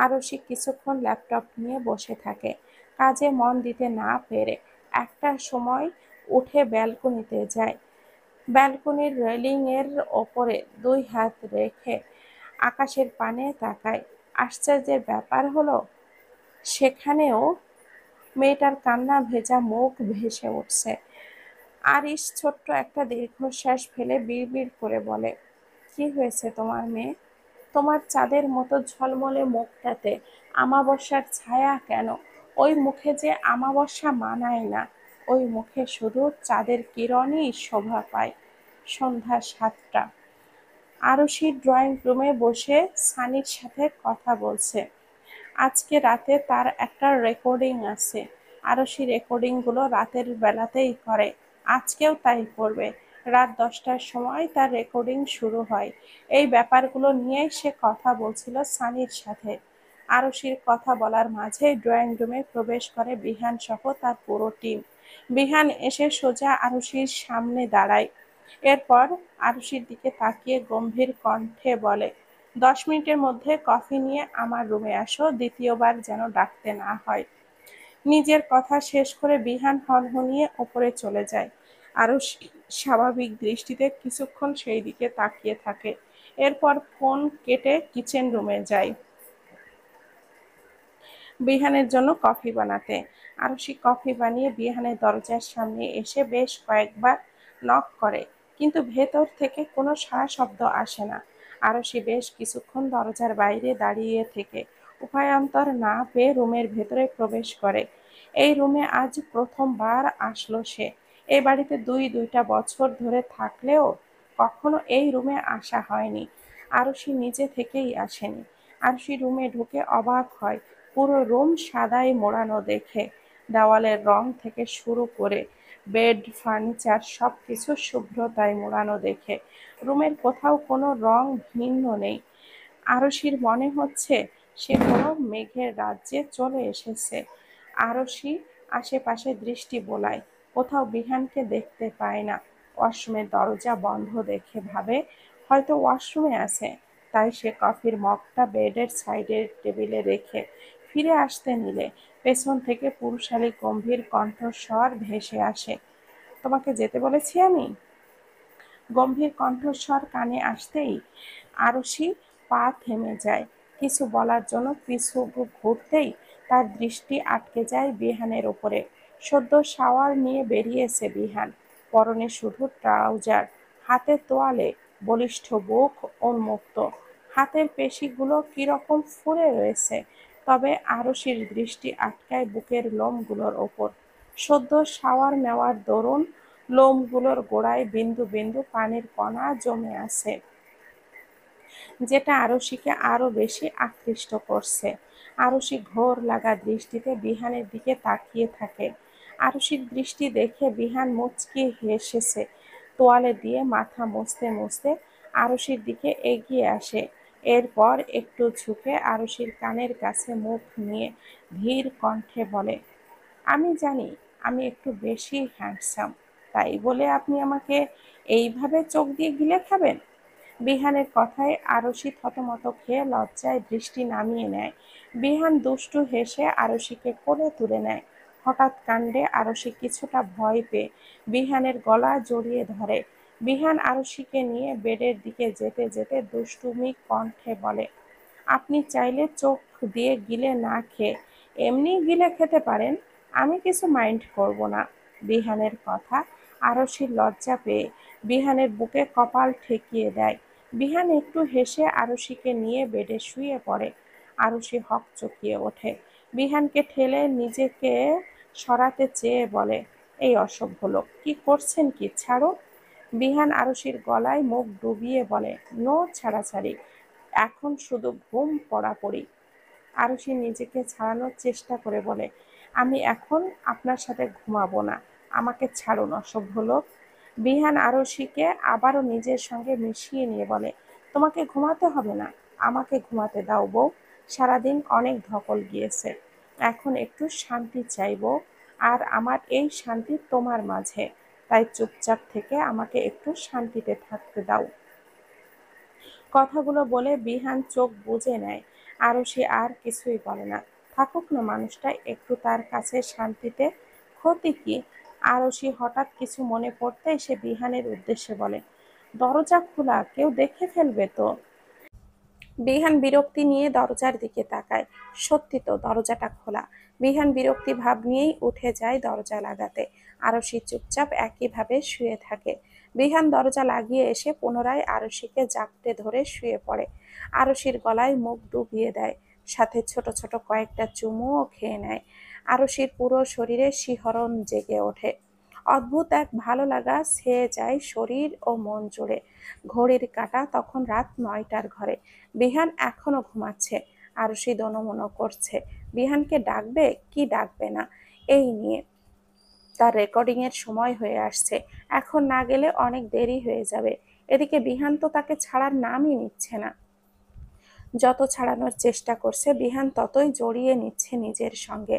আরশি কিছুক্ষণ ল্যাপটপ নিয়ে বসে থাকে। কাজে মন দিতে না পেরে একটা সময় উঠে ব্যালকনিতে যায়। ব্যালকনির রেলিংয়ের ওপরে 2 হাত রেখে আকাশের পানে তাকায়। আশ্চর্যের ব্যাপার হলো, সেখানেও মেয়েটার কান্না ভেজা মুখ ভেসে উঠছে। আরিশ ছোট্ট একটা দীর্ঘশ্বাস ফেলে বিড়বিড় করে বলে, কি হয়েছে তোমার মেয়ে? তোমার চাঁদের মতো ঝলমলে মুখটাতে আমাবস্যার ছায়া কেন? ওই মুখে যে আমাবস্যা মানায় না, ওই মুখে শুধু চাঁদের কিরণই শোভা পায়। সন্ধ্যা 7টা। আরুষি ড্রয়িং রুমে বসে সানির সাথে কথা বলছে। আজকে রাতে তার একটা রেকর্ডিং আছে। আরুষি রেকর্ডিংগুলো রাতের বেলাতেই করে। আজকেও তাই করবে। রাত 10টার সময় তার রেকর্ডিং শুরু হয়। এই ব্যাপারগুলো নিয়েই সে কথা বলছিল সানির সাথে। আরুষির কথা বলার মাঝেই ড্রয়িং রুমে প্রবেশ করে বিহান সহ তার পুরো টিম। বিহান এসে সোজা আরুষির সামনে দাঁড়ায়। এরপর আরুষির দিকে তাকিয়ে গম্ভীর কণ্ঠে বলে, 10 মিনিটের মধ্যে কফি নিয়ে আমার রুমে আসো, দ্বিতীয়বার যেন ডাকতে না হয়। নিজের কথা শেষ করে বিহান হনহনিয়ে ওপরে চলে যায়। আরুষি স্বাভাবিক দৃষ্টিতে কিছুক্ষণ সেই দিকে তাকিয়ে থাকে। এরপর ফোন কেটে কিচেন রুমে যায় বিহানের জন্য কফি বানাতে। আরুষি কফি বানিয়ে বিহানের দরজার সামনে এসে বেশ কয়েকবার নক করে, কিন্তু ভেতর থেকে কোনো সাড়া শব্দ আসে না। আরুষি বেশ কিছুক্ষণ দরজার বাইরে দাঁড়িয়ে থেকে উপায়ান্তর না পেয়ে রুমের ভেতরে প্রবেশ করে। এই রুমে আজ প্রথমবার আসলো সে। এই বাড়িতে দুইটা বছর ধরে থাকলেও কখনো এই রুমে আসা হয়নি। আরুষি নিজে থেকেই আসেনি। আরুষি রুমে ঢুকে অবাক হয় পুরো রুম সাদায় মোড়ানো দেখে। দেওয়ালের রং থেকে শুরু করে বেড, ফার্নিচার সবকিছু শুভ্রতায় মোড়ানো দেখে। রুমের কোথাও কোনো রং ভিন্ন নেই। আরুষির মনে হচ্ছে সে কোনো মেঘের রাজ্যে চলে এসেছে। আরুষি আশেপাশে দৃষ্টি বোলায়, কোথাও বিহানকে দেখতে পায় না। ওয়াশরুমের দরজা বন্ধ দেখে ভাবে হয়তো ওয়াশরুমে আছে। তাই সে কফির মগটা বেডের সাইডের টেবিলে রেখে ফিরে আসতে নিলে পেছন থেকে পুরুষালী গম্ভীর কণ্ঠস্বর ভেসে আসে, তোমাকে যেতে বলেছি আমি। গম্ভীর কণ্ঠস্বর কানে আসতেই আরুষি পা থেমে যায়। কিছু বলার জন্য পিছু ঘুরতেই তার দৃষ্টি আটকে যায় বিহানের ওপরে। সদ্য শাওয়ার নিয়ে বেরিয়েছে বিহান, পরনে শুধু ট্রাউজার, হাতে তোয়ালে, বলিষ্ঠ বুক উন্মুক্ত, হাতের পেশিগুলো কিরকম ফুলে রয়েছে। তবে আরুষির দৃষ্টি আটকায় বুকের লোমগুলোর ওপর। সদ্য শাওয়ার নেওয়ার দরুন লোমগুলোর গোড়ায় বিন্দু বিন্দু পানির কণা জমে আছে, যেটা আরুষিকে আরো বেশি আকৃষ্ট করছে। আরুষি ঘোর লাগা দৃষ্টিতে বিহানের দিকে তাকিয়ে থাকে। আরুষির দৃষ্টি দেখে বিহান মুচকি হেসেছে। তোয়ালে দিয়ে মাথা মুছতে মুছতে আরুষির দিকে এগিয়ে আসে। এরপর একটু ঝুঁকে আরুষির কানের কাছে মুখ নিয়ে ধীর কণ্ঠে বলে, আমি জানি আমি একটু বেশি হ্যান্ডসাম, তাই বলে আপনি আমাকে এইভাবে চোখ দিয়ে গিলে খাবেন? বিহানের কথায় আরুষি থতমত খেয়ে লজ্জায় দৃষ্টি নামিয়ে নেয়। বিহান দুষ্টু হেসে আরুষিকে কোলে তুলে নেয়। হঠাৎ কাণ্ডে আরুষি কিছুটা ভয় পেয়ে বিহানের গলা জড়িয়ে ধরে। বিহান আরুষিকে নিয়ে বেডের দিকে যেতে যেতে দুষ্টুমি কণ্ঠে বলে, আপনি চাইলে চোখ দিয়ে গিলে না খেয়ে এমনি গিলে খেতে পারেন, আমি কিছু মাইন্ড করব না। বিহানের কথা আরুষির লজ্জা পেয়ে বিহানের বুকে কপাল ঠেকিয়ে দেয়। বিহান একটু হেসে আরুষিকে নিয়ে বেডে শুয়ে পড়ে। আরুষি হকচকিয়ে ওঠে। বিহানকে ঠেলে নিজেকে সরাতে চেয়ে বলে, এই অসভ্য লোক, কি করছেন কি, ছাড়ো। বিহান আরুষির গলায় মুখ ডুবিয়ে বলে, নো ছাড়াছাড়ি, এখন শুধু ঘুম পড়াপড়ি। আরুষি নিজেকে ছাড়ানোর চেষ্টা করে বলে, আমি এখন আপনার সাথে ঘুমাবো না, আমাকে ছাড়ুন অসভ্য লোক। বিহান আরুষিকে আবারও নিজের সঙ্গে মিশিয়ে নিয়ে বলে, তোমাকে ঘুমাতে হবে না, আমাকে ঘুমাতে দাও বউ। সারাদিন অনেক ধকল গিয়েছে, এখন একটু শান্তি চাইবো, আর আমার এই শান্তি তোমার মাঝে, তাই চুপচাপ থেকে আমাকে একটু শান্তিতে থাকতে দাও। কথাগুলো বলে বিহান চোখ বুজে নেয়। আরুষি আর কিছুই বলে না। থাকুক না মানুষটা একটু তার কাছে শান্তিতে, ক্ষতি কি? আরুষি হঠাৎ কিছু মনে পড়তেই সে বিহানের উদ্দেশ্যে বলে, দরজা খোলা, কেউ দেখে ফেলবে তো। বিহান বিরক্তি নিয়ে দরজার দিকে তাকায়। সত্যি তো দরজাটা খোলা। বিহান বিরক্তি ভাব নিয়েই উঠে যায় দরজা লাগাতে। আরশি চুপচাপ একইভাবে শুয়ে থাকে। বিহান দরজা লাগিয়ে এসে পুনরায় আরশিকে জাপটে ধরে শুয়ে পড়ে। আরশির গলায় মুখ ডুবিয়ে দেয়, সাথে ছোট ছোট কয়েকটা চুমুও খেয়ে নেয়। আরশির পুরো শরীরে শিহরণ জেগে ওঠে। অদ্ভুত এক ভালো লাগা ছেয়ে যায় শরীর ও মন জুড়ে। ঘড়ির কাঁটা তখন রাত ৯টার ঘরে। বিহান এখনো ঘুমাচ্ছে। আরশি দোনোমনো করছে, বিহানকে ডাকবে কি ডাকবে না এই নিয়ে। তার রেকর্ডিং এর সময় হয়ে আসছে, এখন না গেলে অনেক দেরি হয়ে যাবে। এদিকে বিহান তো তাকে ছাড়ার নামই নিচ্ছে না। যত ছাড়ানোর চেষ্টা করছে বিহান ততই জড়িয়ে নিচ্ছে নিজের সঙ্গে।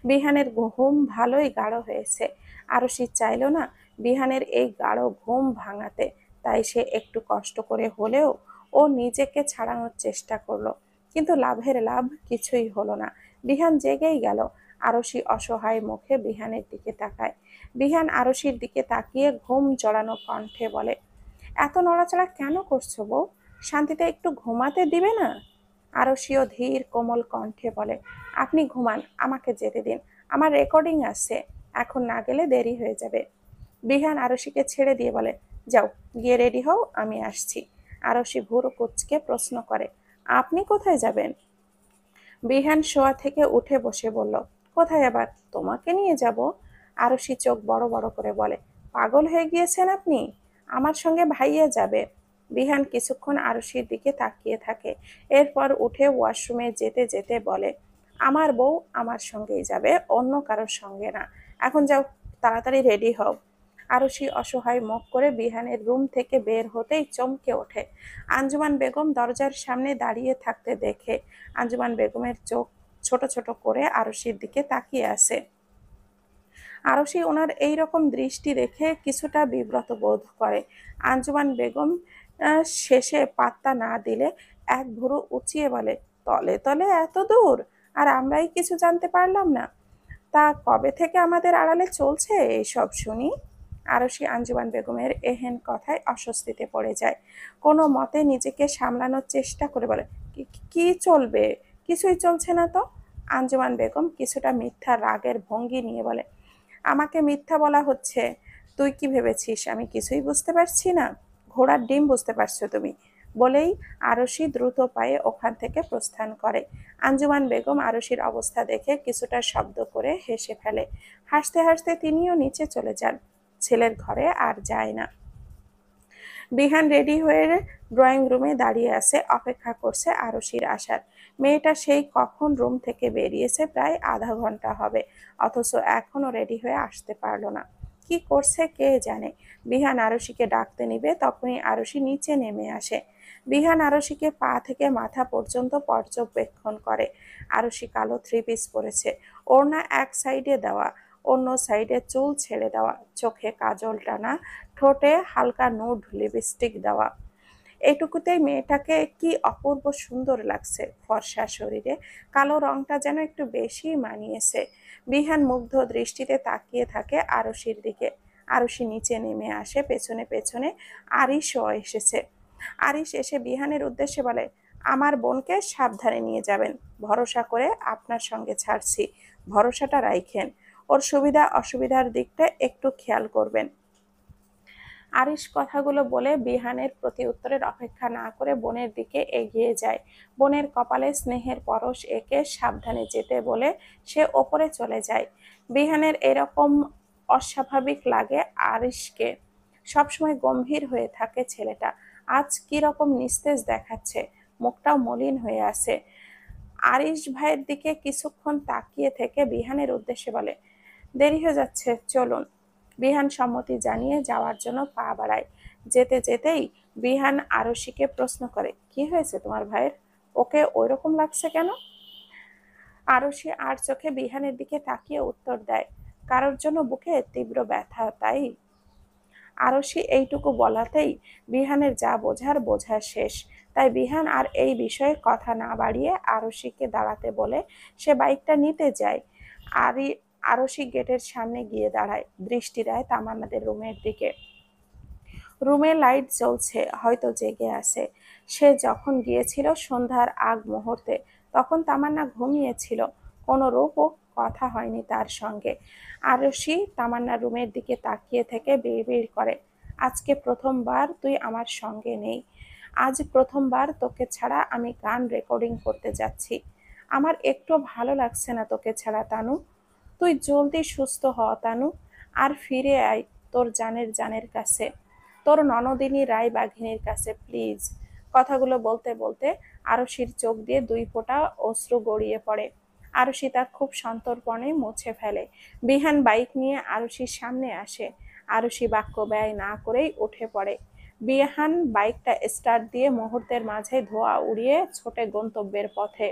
বিহানের ঘুম ভালোই গাঢ় হয়েছে। আরশি চাইল না বিহানের এই গাঢ় ঘুম ভাঙাতে, তাই সে একটু কষ্ট করে হলেও ও নিজেকে ছাড়ানোর চেষ্টা করলো। কিন্তু লাভের লাভ কিছুই হলো না। বিহান জেগেই গেল। আরশি অসহায় মুখে বিহানের দিকে তাকায়। বিহান আরশির দিকে তাকিয়ে ঘুম জড়ানো কণ্ঠে বলে, এত নড়াচড়া কেন করছো বউ? শান্তিতে একটু ঘুমাতে দিবে না? আরশিও ধীর কোমল কণ্ঠে বলে, আপনি ঘুমান, আমাকে যেতে দিন, আমার রেকর্ডিং আছে, এখন না গেলে দেরি হয়ে যাবে। বিহান আরশিকে ছেড়ে দিয়ে বলে, যাও গিয়ে রেডি হও, আমি আসছি। আরশি ভুরু কুঁচকে প্রশ্ন করে, আপনি কোথায় যাবেন? বিহান শোয়া থেকে উঠে বসে বলল, কোথায় আবার, তোমাকে নিয়ে যাব। আরশি চোখ বড় বড় করে বলে, পাগল হয়ে গিয়েছেন আপনি? আমার সঙ্গে ভাইয়া যাবে। বিহান কিছুক্ষণ আরশির দিকে তাকিয়ে থাকে, এরপর উঠে ওয়াশরুমে যেতে যেতে বলে, আমার বউ আমার সঙ্গেই যাবে, অন্য কারোর সঙ্গে না। এখন যাও, তাড়াতাড়ি রেডি হও। আরশি অসহায় মুখ করে বিহানের রুম থেকে বের হতেই চমকে ওঠে। আঞ্জুমান বেগম দরজার সামনে দাঁড়িয়ে থাকতে দেখে আঞ্জুমান বেগমের চোখ ছোট ছোট করে আরশির দিকে তাকিয়ে আছে। আরশি ওনার এই রকম দৃষ্টি দেখে কিছুটা বিব্রত বোধ করে। আঞ্জুমান বেগম শেষে পাত্তা না দিলে এক ভুরু উঁচিয়ে বলে, তলে তলে এত দূর, আর আমরাই কিছু জানতে পারলাম না। তা কবে থেকে আমাদের আড়ালে চলছে এইসব শুনি? আরশি আঞ্জুমান বেগমের এহেন কথায় অস্বস্তিতে পড়ে যায়। কোনো মতে নিজেকে সামলানোর চেষ্টা করে বলে, কি চলবে? কিছুই চলছে না তো। আঞ্জুমান বেগম কিছুটা মিথ্যা রাগের ভঙ্গি নিয়ে বলে, আমাকে মিথ্যা বলা হচ্ছে? তুই কি ভেবেছিস আমি কিছুই বুঝতে পারছি না? ঘোড়ার ডিম বুঝতে পারছো তুমি? বলেই আরশি দ্রুত পায়ে ওখান থেকে প্রস্থান করে। আঞ্জুমান বেগম আরশির অবস্থা দেখে কিছুটা শব্দ করে হেসে ফেলে। হাসতে হাসতে তিনিও নিচে চলে যান। ছেলের ঘরে আর যায় না। বিহান রেডি হয়ে ড্রয়িং রুমে দাঁড়িয়ে আছে, অপেক্ষা করছে আরশির আসার। মেয়েটা সেই কখন রুম থেকে বেরিয়েছে, প্রায় আধা ঘন্টা হবে, অথচ এখনো রেডি হয়ে আসতে পারলো না। কি করছে কে জানে। বিহান আরশিকে ডাকতে নিবে, তখনই আরশি নিচে নেমে আসে। বিহান আরশিকে পা থেকে মাথা পর্যন্ত পর্যবেক্ষণ করে। আরশি কালো থ্রি পিস পরেছে, ওড়না এক সাইডে দেওয়া, অন্য সাইডে চুল ছেড়ে দেওয়া, চোখে কাজল টানা, ঠোঁটে হালকা নুড লিপস্টিক দেওয়া। এইটুকুতেই মেয়েটাকে কি অপূর্ব সুন্দর লাগছে। ফর্সা শরীরে কালো রংটা যেন একটু বেশি মানিয়েছে। বিহান মুগ্ধ দৃষ্টিতে তাকিয়ে থাকে আরশির দিকে। আরশি নিচে নেমে আসে, পেছনে পেছনে আরিশও এসেছে। আরিশ এসে বিহানের উদ্দেশ্যে বলে, আমার বোনকে সাবধানে নিয়ে যাবেন, ভরসা করে আপনার সঙ্গে ছাড়ছি, ভরসাটা রাইখেন, ওর সুবিধা অসুবিধার দিকটা একটু খেয়াল করবেন। আরিশ কথাগুলো বলে বিহানের প্রতি উত্তরের অপেক্ষা না করে বোনের দিকে এগিয়ে যায়। বোনের কপালে স্নেহের পরশ এঁকে সাবধানে যেতে বলে সে ওপরে চলে যায়। বিহানের এরকম অস্বাভাবিক লাগে আরিশকে। সবসময় গম্ভীর হয়ে থাকে ছেলেটা, আজ কি রকম নিস্তেজ দেখাচ্ছে, মুখটাও মলিন হয়ে আছে। আরিশ ভাইয়ের দিকে কিছুক্ষণ তাকিয়ে থেকে বিহানের উদ্দেশ্যে বলে, দেরি হয়ে যাচ্ছে, চলুন। বিহান সম্মতি জানিয়ে যাওয়ার জন্য পা বাড়ায়। যেতে যেতেই বিহান আরশিকে প্রশ্ন করে, কি হয়েছে তোমার ভাইয়ের? ওকে ওইরকম লাগছে কেন? আরশি আর চোখে বিহানের দিকে তাকিয়ে উত্তর দেয়, কারোর জন্য বুকে তীব্র ব্যথা, তাই। আরশি এইটুকু বলাতেই বিহানের যা বোঝার বোঝা শেষ। তাই বিহান আর এই বিষয়ে কথা না বাড়িয়ে আরশিকে দাঁড়াতে বলে সে বাইকটা নিতে যায়। আরই আরশি গেটের সামনে গিয়ে দাঁড়ায়, দৃষ্টি দেয় তামান্নাদের রুমের দিকে। রুমে লাইট জ্বলছে, হয়তো জেগে আছে। সে যখন গিয়েছিল সন্ধ্যার আগ মুহূর্তে, তখন তামান্না ঘুমিয়েছিল। কোনো রূপও কথা হয়নি তার সঙ্গে। আরশি তামান্নার রুমের দিকে তাকিয়ে থেকে বিড়বিড় করে, আজকে প্রথমবার তুই আমার সঙ্গে নেই। আজ প্রথমবার তোকে ছাড়া আমি গান রেকর্ডিং করতে যাচ্ছি। আমার একটু ভালো লাগছে না তোকে ছাড়া তানু। তুই জলদি সুস্থ হ তানু, আর ফিরে আয় তোর জানের কাছে, তোর ননদিনী রায়বাঘিনীর কাছে প্লিজ। কথাগুলো বলতে বলতে আরশির চোখ দিয়ে 2 ফোঁটা অশ্রু গড়িয়ে পড়ে। আরশি তা খুব সন্তর্পণে মুছে ফেলে। বিহান বাইক নিয়ে আরশির সামনে আসে। আরশি বাক্য ব্যয় না করেই উঠে পড়ে। বিহান বাইকটা স্টার্ট দিয়ে মুহূর্তের মাঝে ধোঁয়া উড়িয়ে ছোটে গন্তব্যের পথে।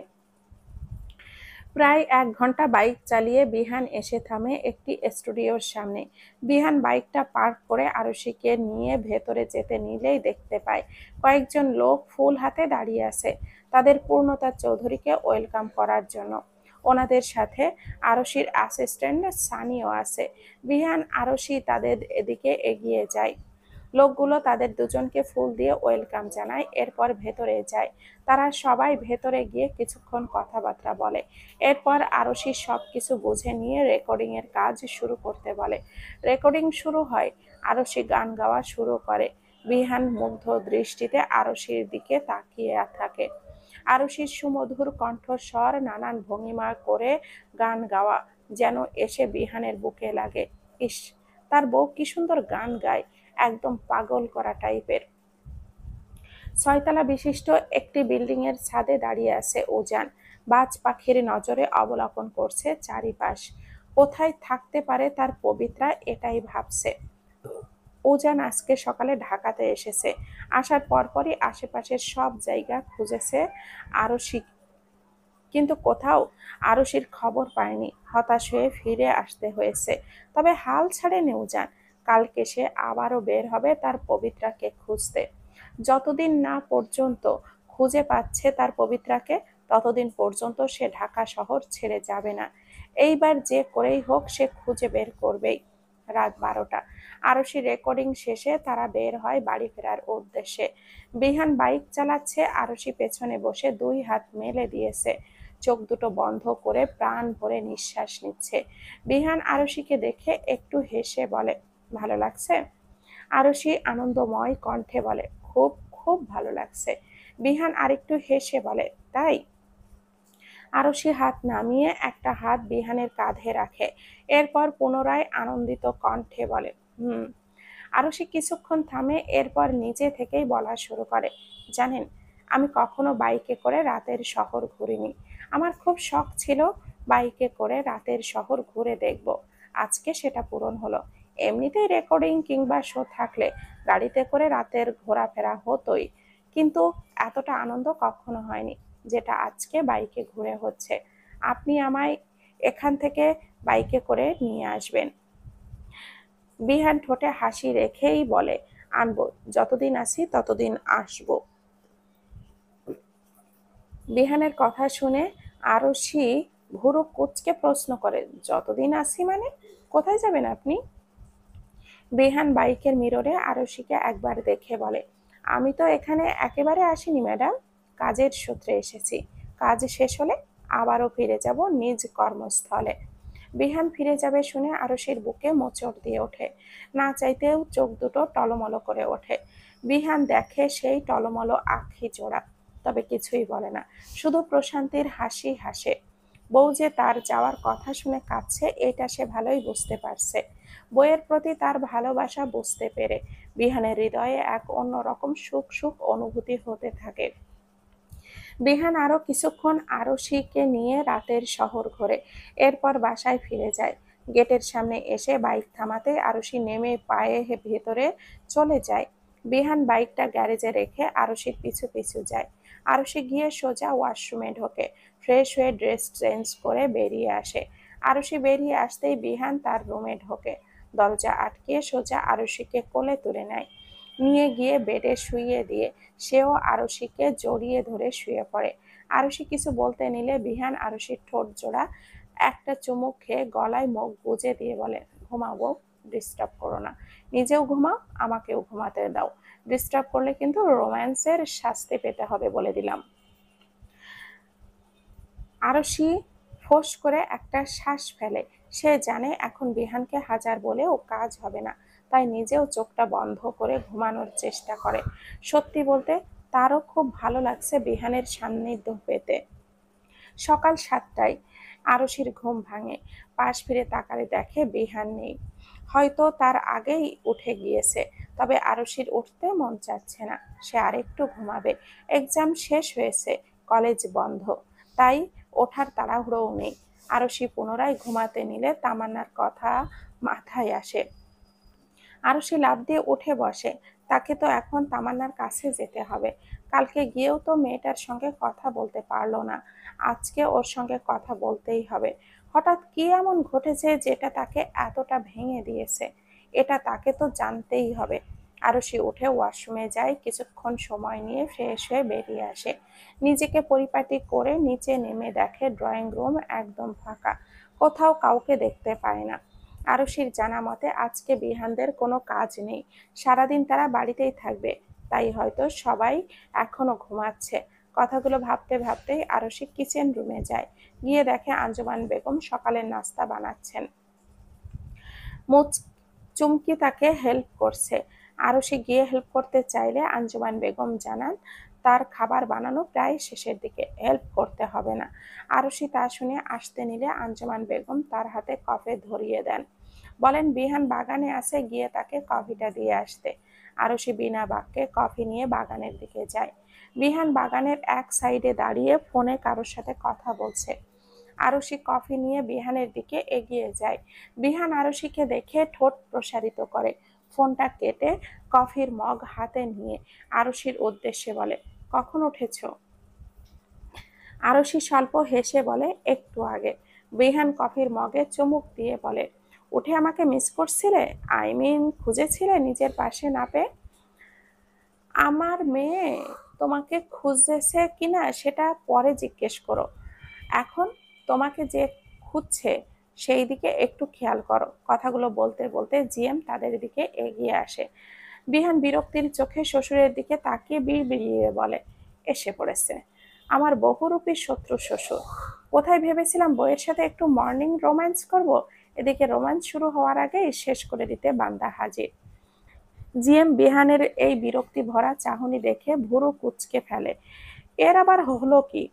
প্রায় 1 ঘন্টা বাইক চালিয়ে বিহান এসে থামে একটি স্টুডিওর সামনে। বিহান বাইকটা পার্ক করে আরশিকে নিয়ে ভেতরে যেতে নিলেই দেখতে পায় কয়েকজন লোক ফুল হাতে দাঁড়িয়ে আছে, তাদের পূর্ণতা চৌধুরীকে ওয়েলকাম করার জন্য। ওনাদের সাথে আরশির অ্যাসিস্ট্যান্ট সানিও আছে। বিহান আরশি তাদের এদিকে এগিয়ে যায়। লোকগুলো তাদের দুজনকে ফুল দিয়ে ওয়েলকাম জানায়, এরপর ভেতরে যায়। তারা সবাই ভেতরে গিয়ে কিছুক্ষণ কথাবার্তা বলে। এরপর আরশি সবকিছু বুঝে নিয়ে রেকর্ডিং এর কাজ শুরু করতে বলে। রেকর্ডিং শুরু হয়, আরশি গান গাওয়া শুরু করে। বিহান মুগ্ধ দৃষ্টিতে আরশির দিকে তাকিয়ে থাকে। আরশির সুমধুর কণ্ঠস্বর, নানান ভঙ্গিমা করে গান গাওয়া যেন এসে বিহানের বুকে লাগে। ইস, তার বউ কি সুন্দর গান গায়, একদম পাগল করা টাইপের। 6 তলা বিশিষ্ট একটি বিল্ডিং এর ছাদে দাঁড়িয়ে আছে উজান। বাজ পাখির নজরে অবলোকন করছে চারিপাশ। কোথায় থাকতে পারে তার পবিত্রা, এটাই ভাবছে। উজান আজকে সকালে ঢাকাতে এসেছে। আসার পরপরই আশেপাশের সব জায়গা খুঁজেছে আরশি, কিন্তু কোথাও আরশির খবর পায়নি। হতাশ হয়ে ফিরে আসতে হয়েছে। তবে হাল ছাড়েনি উজান। কালকে সে আবারও বের হবে তার পবিত্রাকে খুঁজতে। যতদিন না পর্যন্ত খুঁজে পাচ্ছে তার পবিত্রাকে, ততদিন পর্যন্ত সে ঢাকা শহর ছেড়ে যাবে না। এইবার যে করেই হোক সে খুঁজে বের করবেই। রাত 12টা। আরশি রেকর্ডিং শেষে তারা বের হয় বাড়ি ফেরার উদ্দেশ্যে। বিহান বাইক চালাচ্ছে, আরশি পেছনে বসে 2 হাত মেলে দিয়েছে। চোখ দুটো বন্ধ করে প্রাণ ভরে নিঃশ্বাস নিচ্ছে। বিহান আরশিকে দেখে একটু হেসে বলে, ভালো লাগছে? আরশি আনন্দময় কণ্ঠে বলে, খুব খুব ভালো লাগছে। বিহান আরেকটু হেসে বলে, তাই? আরশি হাত নামিয়ে একটা হাত বিহানের কাঁধে রাখে। এরপর পুনরায় আনন্দিত কণ্ঠে বলে, হুম। আরশি কিছুক্ষণ থামে, এরপর নিজে থেকেই বলা শুরু করে, জানেন, আমি কখনো বাইকে করে রাতের শহর ঘুরিনি। আমার খুব শখ ছিল বাইকে করে রাতের শহর ঘুরে দেখব। আজকে সেটা পূরণ হলো। এমনিতেই রেকর্ডিং কিংবা শো থাকলে গাড়িতে করে রাতের ঘোরাফেরা হতোই, কিন্তু এতটা আনন্দ কখনো হয়নি যেটা আজকে বাইকে ঘুরে হচ্ছে। আপনি আমায় এখান থেকে বাইকে করে নিয়ে আসবেন। বিহান ঠোঁটে হাসি রেখেই বলে, আনবো, যতদিন আছি ততদিন আসবো। বিহানের কথা শুনে আরশি ভুরু কুঁচকে প্রশ্ন করে, যতদিন আছি মানে? কোথায় যাবেন আপনি? বিহান বাইকের মিররে আরশিকে একবার দেখে বলে, আমি তো এখানে একেবারে আসিনি ম্যাডাম, কাজের সূত্রে এসেছি। কাজ শেষ হলে আবারও ফিরে যাব নিজ কর্মস্থলে। বিহান ফিরে যাবে শুনে আরশির বুকে মোচড় দিয়ে ওঠে। না চাইতেও চোখ দুটো টলমল করে ওঠে। বিহান দেখে সেই টলমল আঁখি জোড়া, তবে কিছুই বলে না, শুধু প্রশান্তির হাসি হাসে। বউ যে তার যাওয়ার কথা শুনে কাঁদছে, এটা সে ভালোই বুঝতে পারছে। বইয়ের প্রতি তার ভালোবাসা বুঝতে পেরে বিহানের হৃদয়ে এক অন্যরকম সুখ সুখ অনুভূতি হতে থাকে। বিহান আরো কিছুক্ষণ আরশিকে নিয়ে রাতের শহর ঘোরে, এরপর বাসায় ফিরে যায়। গেটের সামনে এসে বাইক থামাতে আরশি নেমে পায়ে ভেতরে চলে যায়। বিহান বাইকটা গ্যারেজে রেখে আরশির পিছু পিছু যায়। আরশি গিয়ে সোজা ওয়াশরুমে ঢোকে, ফ্রেশ হয়ে ড্রেস চেঞ্জ করে বেরিয়ে আসে। আরশি বেরিয়ে আসতেই বিহান তার রুমে ঢোকে। দরজা আটকে সোজা আরশিকে কোলে তুলে নেয়। নিয়ে গিয়ে বেডে শুইয়ে দিয়ে সেও আরশিকে জড়িয়ে ধরে শুয়ে পড়ে। আরশি কিছু বলতে নিলে বিহান আরশির ঠোঁট জোড়া একটা চুমুক খেয়ে গলায় মুখ গুজে দিয়ে বলে, ঘুমাবো। ডিস্টার্ব করো না, নিজেও ঘুমাও, আমাকেও ঘুমাতে দাও। ডিস্টার্ব করলে কিন্তু রোম্যান্সের শাস্তি পেতে হবে বলে দিলাম। আরশি ফোঁস করে একটা শ্বাস ফেলে। সে জানে এখন বিহানকে হাজার বলেও কাজ হবে না, তাই নিজেও চোখটা বন্ধ করে ঘুমানোর চেষ্টা করে। সত্যি বলতে তারও খুব ভালো লাগছে বিহানের সান্নিধ্য পেতে। সকাল 7টায় আরশির ঘুম ভাঙে। পাশ ফিরে তাকালে দেখে বিহান নেই, হয়তো তার আগেই উঠে গিয়েছে। তবে আরশির উঠতে মন চাচ্ছে না, সে আরেকটু ঘুমাবে। এক্সাম শেষ হয়েছে, কলেজ বন্ধ, তাই ওঠার তাড়াহুড়োও নেই। আরশি পুনরায় ঘুমাতে নিলে তামান্নার কথা মাথায় আসে। আরশি লাফ দিয়ে উঠে বসে। তাকে তো এখন তামান্নার কাছে যেতে হবে। কালকে গিয়েও তো মেয়েটার সঙ্গে কথা বলতে পারলো না, আজকে ওর সঙ্গে কথা বলতেই হবে। হঠাৎ কি এমন ঘটেছে যেটা তাকে এতটা ভেঙে দিয়েছে, এটা তাকে তো জানতেই হবে। আরশি উঠে ওয়াশরুমে যায়, কিছুক্ষণ সময় নিয়ে ফ্রেশ হয়ে বেরিয়ে আসে। নিজেকে পরিপাটি করে নিচে নেমে দেখে ড্রয়িং রুম একদম ফাঁকা, কোথাও কাউকে দেখতে পায় না। আরশির জানা মতে আজকে বিহানদের কোনো কাজ নেই, সারাদিন তারা বাড়িতেই থাকবে, তাই হয়তো সবাই এখনো ঘুমাচ্ছে। কথাগুলো ভাবতে ভাবতেই আরশি কিচেন রুমে যায়। গিয়ে দেখে আঞ্জুমান বেগম সকালের নাস্তা বানাচ্ছেন। চুমকি তাকে হেল্প করছে। আরশি গিয়ে হেল্প করতে চাইলে আঞ্জুমান বেগম জানান তার খাবার বানানো প্রায় শেষের দিকে, হেল্প করতে হবে না। আরশি তা শুনে আসতে নিলে আঞ্জুমান বেগম তার হাতে কফি ধরিয়ে দেন, বলেন বিহান বাগানে আছে, গিয়ে তাকে কফিটা দিয়ে আসতে। আরশি বিনা বাক্যে কফি নিয়ে বাগানের দিকে যায়। বিহান বাগানের এক সাইডে দাঁড়িয়ে ফোনে কারোর সাথে কথা বলছে। আরশি কফি নিয়ে বিহানের দিকে এগিয়ে যায়। বিহান আরশিকে দেখে ঠোঁট প্রসারিত করে, ফোনটা কেটে কফির মগ হাতে নিয়ে আরশির উদ্দেশ্যে বলে, কখন উঠেছো? আরশি স্বল্প হেসে বলে, একটু আগে। বিহান কফির মগে চুমুক দিয়ে বলে, উঠে আমাকে মিস করছিলে? আই মিন খুঁজেছিলে নিজের পাশে না পেয়ে? আমার মেয়ে তোমাকে খুঁজেছে কিনা সেটা পরে জিজ্ঞেস করো, এখন তোমাকে যে খুঁজছে সেই দিকে একটু খেয়াল করো। কথাগুলো বলতে বলতে জিএম তাদের দিকে এগিয়ে আসে। বিহান বিরক্তির চোখে শ্বশুরের দিকে তাকিয়ে বিড়বিড়িয়ে বলে, এসে পড়েছে আমার বহুরূপী শত্রু শ্বশুর। কোথায় ভেবেছিলাম বইয়ের সাথে একটু মর্নিং রোম্যান্স করব, এদিকে রোম্যান্স শুরু হওয়ার আগেই শেষ করে দিতে বান্দা হাজির। জিএম বিহানের এই বিরক্তি ভরা চাহনি দেখে ভুরু কুঁচকে ফেলে। এর আবার হলো কি?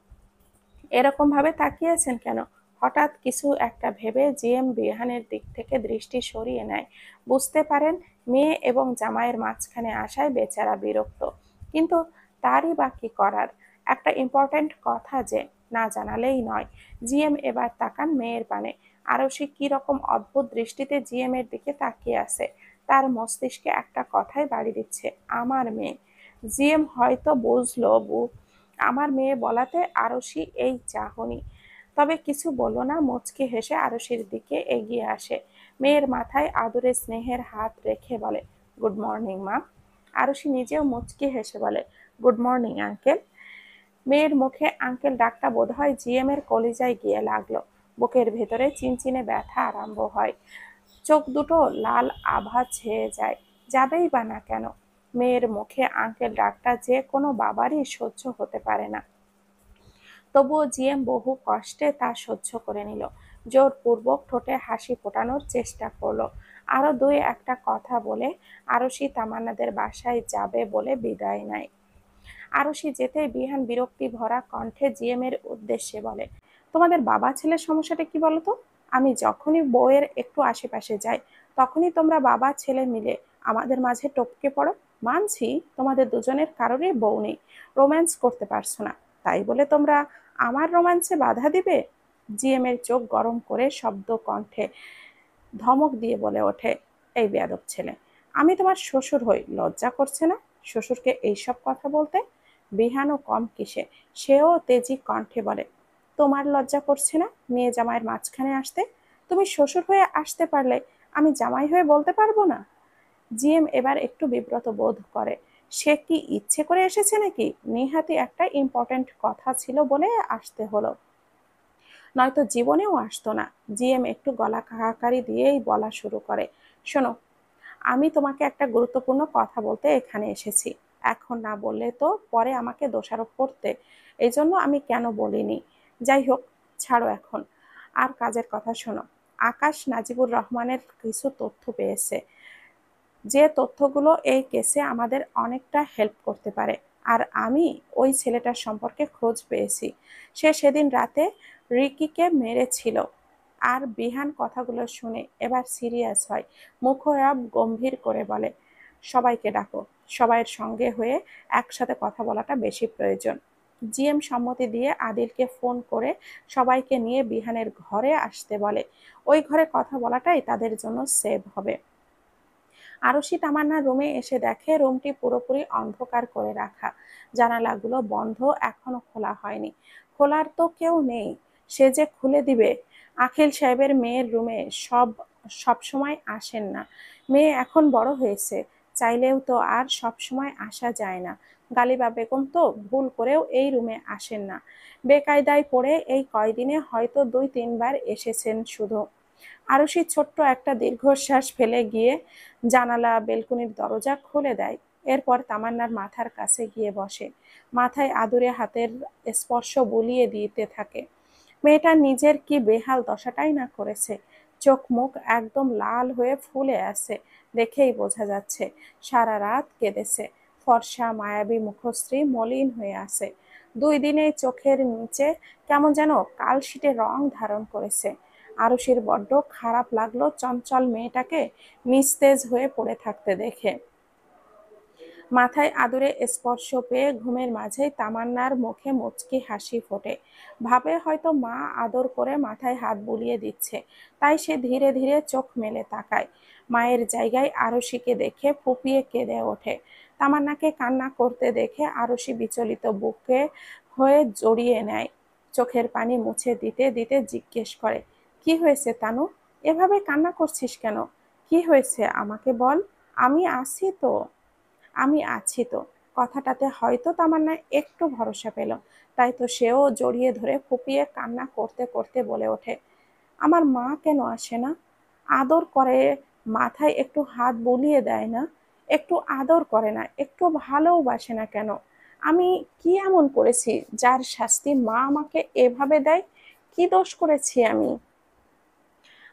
এরকম ভাবে তাকিয়েছেন কেন? হঠাৎ কিছু একটা ভেবে জিএম বিহানের দিক থেকে দৃষ্টি সরিয়ে নেয়। বুঝতে পারেন মেয়ে এবং জামাইয়ের মাঝখানে আসায় বেচারা বিরক্ত, কিন্তু তারই বা কি করার। একটা ইম্পর্ট্যান্ট কথা যে না জানালেই নয়। জিএম এবার তাকান মেয়ের পানে। আরশি কি রকম অদ্ভুত দৃষ্টিতে জিএম এর দিকে তাকিয়ে আছে। তার মস্তিষ্কে একটা কথাই বাড়ি দিচ্ছে, আমার মেয়ে। জিএম হয়তো বুঝলো আমার মেয়ে বলাতে আরশি এই চাহনি। তবে কিছু বলল না, মুচকি হেসে আরশির দিকে এগিয়ে আসে। মেয়ের মাথায় আদরে স্নেহের হাত রেখে বলে, গুড মর্নিং মা। আরশি নিজেও মুচকি হেসে বলে, গুড মর্নিং আঙ্কেল। মেয়ের মুখে আঙ্কেল ডাকটা বোধহয় জিএম এর কলিজায় গিয়ে লাগলো। বুকের ভেতরে চিনচিনে ব্যথা আরম্ভ হয়, চোখ দুটো লাল আভা ছেয়ে যায়। যাবেই বা না কেন? মেয়ের মুখে আঙ্কেল ডাকটা যে কোনো বাবারই সহ্য হতে পারে না। তবুও জিএম বহু কষ্টে তা সহ্য করে নিল। জোরপূর্বক ঠোঁটে হাসি ফোটানোর চেষ্টা করলো। আরো দুই একটা কথা বলে আরশি তামান্নাদের বাসায় যাবে বলে বিদায় নেয়। আরশি যেতেই বিহান বিরক্তি ভরা কণ্ঠে জিএম এর উদ্দেশ্যে বলে, তোমাদের বাবা ছেলের সমস্যাটা কি বলো তো? আমি যখনই বউয়ের একটু আশেপাশে যাই তখনই তোমরা বাবা ছেলে মিলে আমাদের মাঝে টপকে পড়ো। মানছি তোমাদের দুজনের কারোরই বউ নেই, রোম্যান্স করতে পারছো না, তাই বলে তোমরা আমার রোম্যান্সে বাধা দিবে? জিএম এর চোখ গরম করে শব্দ কণ্ঠে ধমক দিয়ে বলে ওঠে, এই বেয়াদব ছেলে, আমি তোমার শ্বশুর হই, লজ্জা করছে না শ্বশুরকে এইসব কথা বলতে? বিহানও কম কিসে, সেও তেজি কণ্ঠে বলে, তোমার লজ্জা করছে না মেয়ে জামাইয়ের মাঝখানে আসতে? তুমি শ্বশুর হয়ে আসতে পারলে আমি জামাই হয়ে বলতে পারবো না? জিএম এবার একটু বিব্রত বোধ করে। সে কি ইচ্ছে করে এসেছে নাকি নেহাতি একটা ইম্পর্ট্যান্ট কথা ছিল বলে আসতে হলো, নয়তো জীবনেও আসতো না। জিএম একটু গলা কাকারি দিয়েই বলা শুরু করে, শোনো, আমি তোমাকে একটা গুরুত্বপূর্ণ কথা বলতে এখানে এসেছি। এখন না বললে তো পরে আমাকে দোষারোপ করতে। এই জন্য আমি কেন বলিনি। যাই হোক, ছাড়ো এখন। আর কাজের কথা শোনো। আকাশ নাজিবুর রহমানের কিছু তথ্য পেয়েছে, যে তথ্যগুলো এই কেসে আমাদের অনেকটা হেল্প করতে পারে। আর আমি ওই ছেলেটার সম্পর্কে খোঁজ পেয়েছি। সে সেদিন রাতে রিকিকে মেরেছিল। আর বিহান কথাগুলো শুনে এবার সিরিয়াস হয়, মুখয়াব গম্ভীর করে বলে, সবাইকে ডাকো। সবাইয়ের সঙ্গে হয়ে একসাথে কথা বলাটা বেশি প্রয়োজন। জিএম সম্মতি দিয়ে আদিলকে ফোন করে সবাইকে নিয়ে বিহানের ঘরে আসতে বলে। ওই ঘরে কথা বলাটাই তাদের জন্য সেভ হবে। আরশি তামান্নার রুমে এসে দেখে রুমটি পুরোপুরি অন্ধকার করে রাখা, জানালাগুলো বন্ধ, এখনো খোলা হয়নি। খোলার তো কেউ নেই, সে যে খুলে দিবে। আখিল সাহেবের মেয়ের রুমে সব সময় আসেন না। মেয়ে এখন বড় হয়েছে, চাইলেও তো আর সব সময় আসা যায় না। গালিবা বেগম তো ভুল করেও এই রুমে আসেন না। বেকায়দায় পড়ে এই কয়দিনে হয়তো 2-3 বার এসেছেন শুধু। আরুষি ছোট্ট একটা দীর্ঘশ্বাস ফেলে গিয়ে জানালা বেলকনির দরজা খুলে দেয়। এরপর তামান্নার মাথার কাছে গিয়ে বসে, মাথায় আদুরে হাতের স্পর্শ বুলিয়ে দিতে থাকে। মেয়েটা নিজের কি বেহাল দশাটাই না করেছে। চোখ মুখ একদম লাল হয়ে ফুলে আছে, দেখেই বোঝা যাচ্ছে সারা রাত কেঁদেছে। ফর্সা মায়াবী মুখশ্রী মলিন হয়ে আছে। 2 দিনেই চোখের নিচে কেমন যেন কালশিটে রং ধারণ করেছে। আরুষির বড্ড খারাপ লাগলো চঞ্চল মেয়েটাকে নিস্তেজ হয়ে পড়ে থাকতে দেখে। মাথায় আদুরে স্পর্শ পেয়ে ঘুমের মাঝেই তামান্নার মুখে মুচকি হাসি ফোটে। ভাবে হয়তো মা আদর করে মাথায় হাত বুলিয়ে দিচ্ছে, তাই সে ধীরে ধীরে চোখ মেলে তাকায়। মায়ের জায়গায় আরুষিকে দেখে ফুপিয়ে কেঁদে ওঠে। তামান্নাকে কান্না করতে দেখে আরুষি বিচলিত বুকে হয়ে জড়িয়ে নেয়। চোখের পানি মুছে দিতে দিতে জিজ্ঞেস করে, কি হয়েছে তানু? এভাবে কান্না করছিস কেন? কি হয়েছে আমাকে বল। আমি আছি তো। আমি আছি তো কথাটাতে হয়তো তামান্না একটু ভরসা পেল। তাই তো সেও জড়িয়ে ধরে ফুপিয়ে কান্না করতে করতে বলে ওঠে, আমার মা কেন আসে না? আদর করে, মাথায় একটু হাত বুলিয়ে দেয় না, একটু আদর করে না, একটু ভালোবাসে না কেন? আমি কি এমন করেছি যার শাস্তি মা আমাকে এভাবে দেয়? কি দোষ করেছি আমি?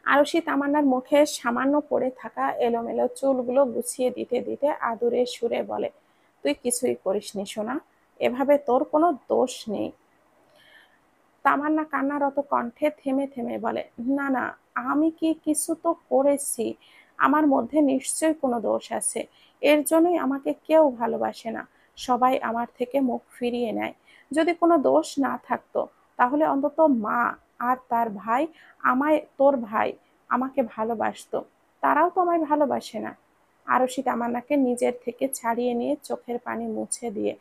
আরশি তামান্নার মুখে সামান্য পড়ে থাকা এলোমেলো চুলগুলো গুছিয়ে দিতে দিতে আদুরে সুরে বলে, তুই কিছুই করিসনি সোনা, এভাবে তোর কোনো দোষ নেই। তামান্না কান্নারত কণ্ঠে থেমে থেমে বলে, না না, আমি কি কিছু তো করেছি। আমার মধ্যে নিশ্চয়ই কোনো দোষ আছে। এর জন্যই আমাকে কেউ ভালোবাসে না, সবাই আমার থেকে মুখ ফিরিয়ে নেয়। যদি কোনো দোষ না থাকতো তাহলে অন্তত মা আর তার ভাই, তোর ভাই আমাকে ভালোবাসতো। তারাও তো আমায় ভালোবাসে না। আরশি তামান্নাকে নিজের থেকে ছাড়িয়ে নিয়ে চোখের পানি মুছে দিয়ে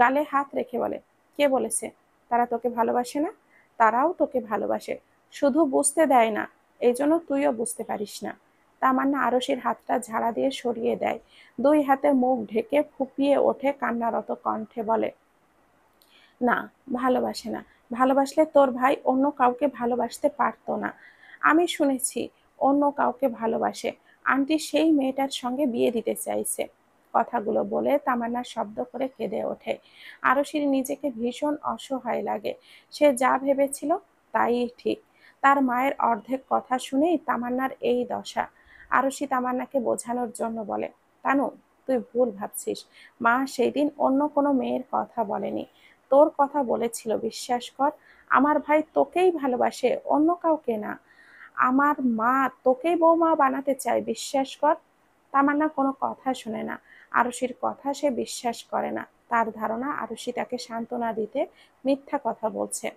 গালে হাত রেখে বলে, কে বলেছে তারা তোকে ভালোবাসে না? তারাও তোকে ভালোবাসে, শুধু বুঝতে দেয় না, এই জন্য তুইও বুঝতে পারিস না। তামান্না আরশির হাতটা ঝাড়া দিয়ে সরিয়ে দেয়। 2 হাতে মুখ ঢেকে ফুপিয়ে ওঠে কান্নারত কণ্ঠে বলে, না, ভালোবাসে না। ভালোবাসলে তোর ভাই অন্য কাউকে ভালোবাসতে পারতো না। আমি শুনেছি অন্য কাউকে ভালোবাসে। আন্টি সেই মেয়েটার সঙ্গে বিয়ে দিতে চাইছে। কথাগুলো বলে তামান্না শব্দ করে কেঁদে ওঠে। আরশির নিজেকে ভীষণ অসহায় লাগে। সে যা ভেবেছিল তাই ঠিক। তার মায়ের অর্ধেক কথা শুনেই তামান্নার এই দশা। আরশি তামান্নাকে বোঝানোর জন্য বলে, তানু, তুই ভুল ভাবছিস। মা সেই দিন অন্য কোনো মেয়ের কথা বলেনি, তোর কথা বলেছিল, বিশ্বাস কর। আমার ভাই তোকেই ভালোবাসে, অন্য কাউকে না। আমার মা তোকেই বৌমা বানাতে চায়, বিশ্বাস কর। তামান্না কোনো কথা শোনে না। আরুষির কথা সে বিশ্বাস করে না। তার ধারণা আরুষি তাকে সান্ত্বনা দিতে মিথ্যা কথা বলছে,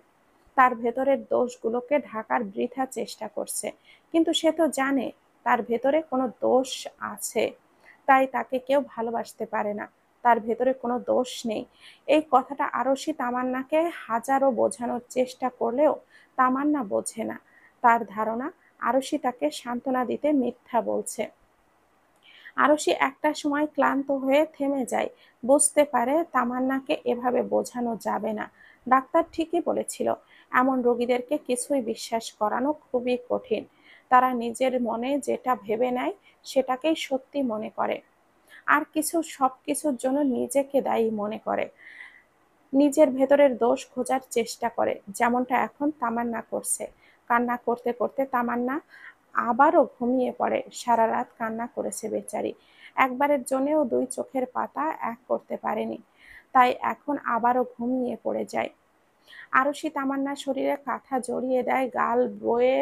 তার ভেতরের দোষগুলোকে ঢাকার বৃথা চেষ্টা করছে। কিন্তু সে তো জানে তার ভেতরে কোনো দোষ আছে, তাই তাকে কেউ ভালোবাসতে পারে না। তার ভেতরে কোনো দোষ নেই। এই কথাটা আরশি তামান্নাকে হাজারো বোঝানোর চেষ্টা করলেও তামান্না বোঝে না। তার ধারণা আরশি তাকে সান্ত্বনা দিতে মিথ্যা বলছে। আরশি একটা সময় ক্লান্ত হয়ে থেমে যায়, বুঝতে পারে তামান্নাকে এভাবে বোঝানো যাবে না। ডাক্তার ঠিকই বলেছিল, এমন রোগীদেরকে কিছুই বিশ্বাস করানো খুবই কঠিন। তারা নিজের মনে যেটা ভেবে নেয় সেটাকেই সত্যি মনে করে, আর সবকিছুর জন্য নিজেকে দায়ী মনে করে, নিজের ভেতরের দোষ খোঁজার চেষ্টা করে, যেমনটা এখন তামান্না করছে। কান্না করতে করতে তামান্না আবারও ঘুমিয়ে পড়ে। সারা রাত কান্না করেছে বেচারি, একবারের জন্যও দুই চোখের পাতা এক করতে পারেনি, তাই এখন আবারও ঘুমিয়ে পড়ে যায়। আরশি তামান্নার শরীরে কাঁথা জড়িয়ে দেয়, গাল বয়ে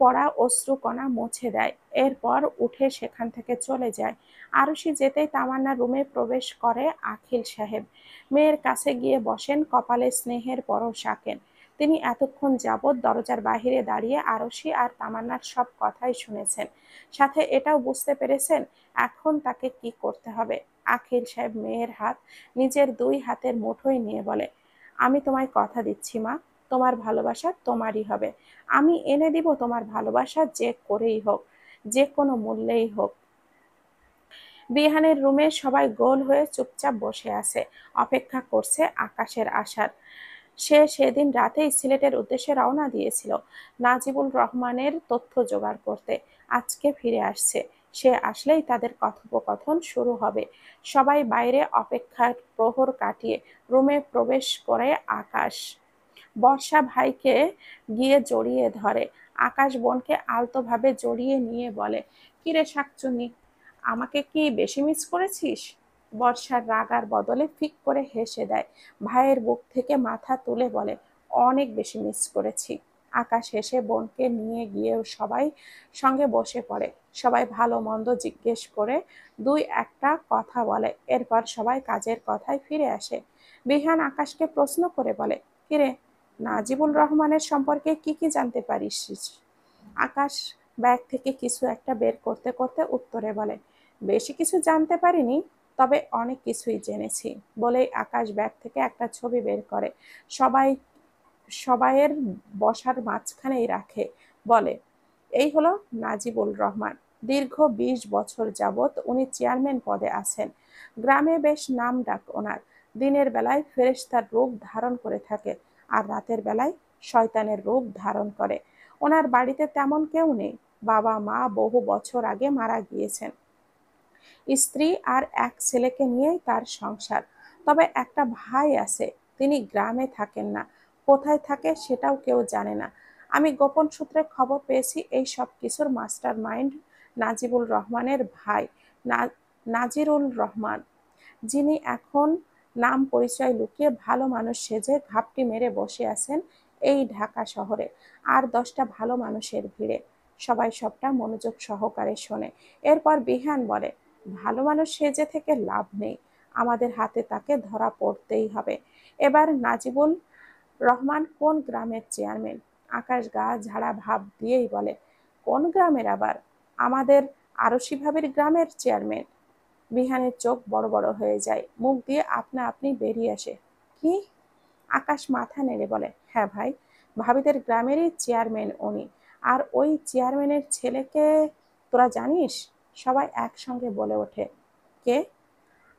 পড়া অশ্রুকণা মুছে দেয়, এরপর উঠে সেখান থেকে চলে যায়। আরশি যেতেই তামান্না রুমে প্রবেশ করে আখিল সাহেব। মেয়ের কাছে গিয়ে বসেন, কপালে স্নেহের পরশ আঁকেন। তিনি এতক্ষণ যাবৎ দরজার বাহিরে দাঁড়িয়ে আরশি আর তামান্নার সব কথাই শুনেছেন, সাথে এটাও বুঝতে পেরেছেন এখন তাকে কি করতে হবে। আখিল সাহেব মেয়ের হাত নিজের দুই হাতের মুঠোয় নিয়ে বলে, আমি তোমায় কথা দিচ্ছি মা, তোমার ভালোবাসা তোমারই হবে। আমি এনে দিব তোমার ভালোবাসা, যে করেই হোক, যে কোনো মূল্যেই হোক। বিহানের রুমে সবাই গোল হয়ে চুপচাপ বসে আছে, অপেক্ষা করছে আকাশের আসার। সে সেদিন রাতেই সিলেটের উদ্দেশ্যে রওনা দিয়েছিল নাজিবুল রহমানের তথ্য জোগাড় করতে। আজকে ফিরে আসছে, সে আসলেই তাদের কথোপকথন শুরু হবে। সবাই বাইরে অপেক্ষার প্রহর কাটিয়ে রুমে প্রবেশ করে আকাশ। বর্ষা ভাইকে গিয়ে জড়িয়ে ধরে, আকাশ বোনকে আলতোভাবে জড়িয়ে নিয়ে বলে, কিরে শাকচুন্নি, আমাকে কি বেশি মিস করেছিস? বর্ষার রাগার বদলে ফিক করে হেসে দেয়, ভাইয়ের বুক থেকে মাথা তুলে বলে, অনেক বেশি মিস করেছি। আকাশ হেসে বোনকে নিয়ে গিয়েও সবাই সঙ্গে বসে পড়ে। সবাই ভালো মন্দ জিজ্ঞেস করে দুই একটা কথা বলে, এরপর সবাই কাজের কথায় ফিরে আসে। বিহান আকাশকে প্রশ্ন করে বলে, কিরে, নাজিবুল রহমানের সম্পর্কে কি কি জানতে পারিস? আকাশ ব্যাগ থেকে কিছু একটা বের করতে করতে উত্তরে বলে, বেশি কিছু জানতে পারিনি, তবে অনেক কিছুই জেনেছি। বলেই আকাশ ব্যাগ থেকে একটা ছবি বের করে, সবাই সবাইয়ের বসার মাঝখানেই রাখে, বলে, এই হলো নাজিবুল রহমান। দীর্ঘ ২০ বছর যাবৎ উনি চেয়ারম্যান পদে আছেন। গ্রামে বেশ নামডাক ওনার। দিনের বেলায় ফেরেশতার রূপ ধারণ করে থাকে, আর রাতের বেলায় শয়তানের রূপ ধারণ করে। ওনার বাড়িতে তেমন কেউ নেই, বাবা মা বহু বছর আগে মারা গিয়েছেন। স্ত্রী আর এক ছেলেকে নিয়েই তার সংসার। তবে একটা ভাই আছে, তিনি গ্রামে থাকেন না, কোথায় থাকে সেটাও কেউ জানে না। আমি গোপন সূত্রে খবর পেয়েছি এই সব কিছুর মাস্টার মাইন্ড নাজিবুল রহমানের ভাই নাজিরুল রহমান, যিনি এখন নাম পরিচয় লুকিয়ে ভালো মানুষ সেজে ঘাপটি মেরে বসে আছেন এই ঢাকা শহরে আর 10টা ভালো মানুষের ভিড়ে। সবাই সবটা মনোযোগ সহকারে শোনে। এরপর বিহান বলে, ভালো মানুষ সেজে থেকে লাভ নেই, আমাদের হাতে তাকে ধরা পড়তেই হবে। এবার নাজিবুল রহমান কোন গ্রামের চেয়ারম্যান? আকাশ গা ঝাড়া ভাব দিয়েই বলে, কোন গ্রামের আবার? আমাদের আরশি ভাবির গ্রামের চেয়ারম্যান। বিহানের চোখ বড় বড় হয়ে যায়, মুখ দিয়ে আপনা আপনি বেরিয়ে আসে, কি? আকাশ মাথা নেড়ে বলে, হ্যাঁ ভাই, ভাবিদের গ্রামেরই চেয়ারম্যান উনি। আর ওই চেয়ারম্যানের ছেলেকে তোরা জানিস? সবাই একসঙ্গে বলে ওঠে, কে?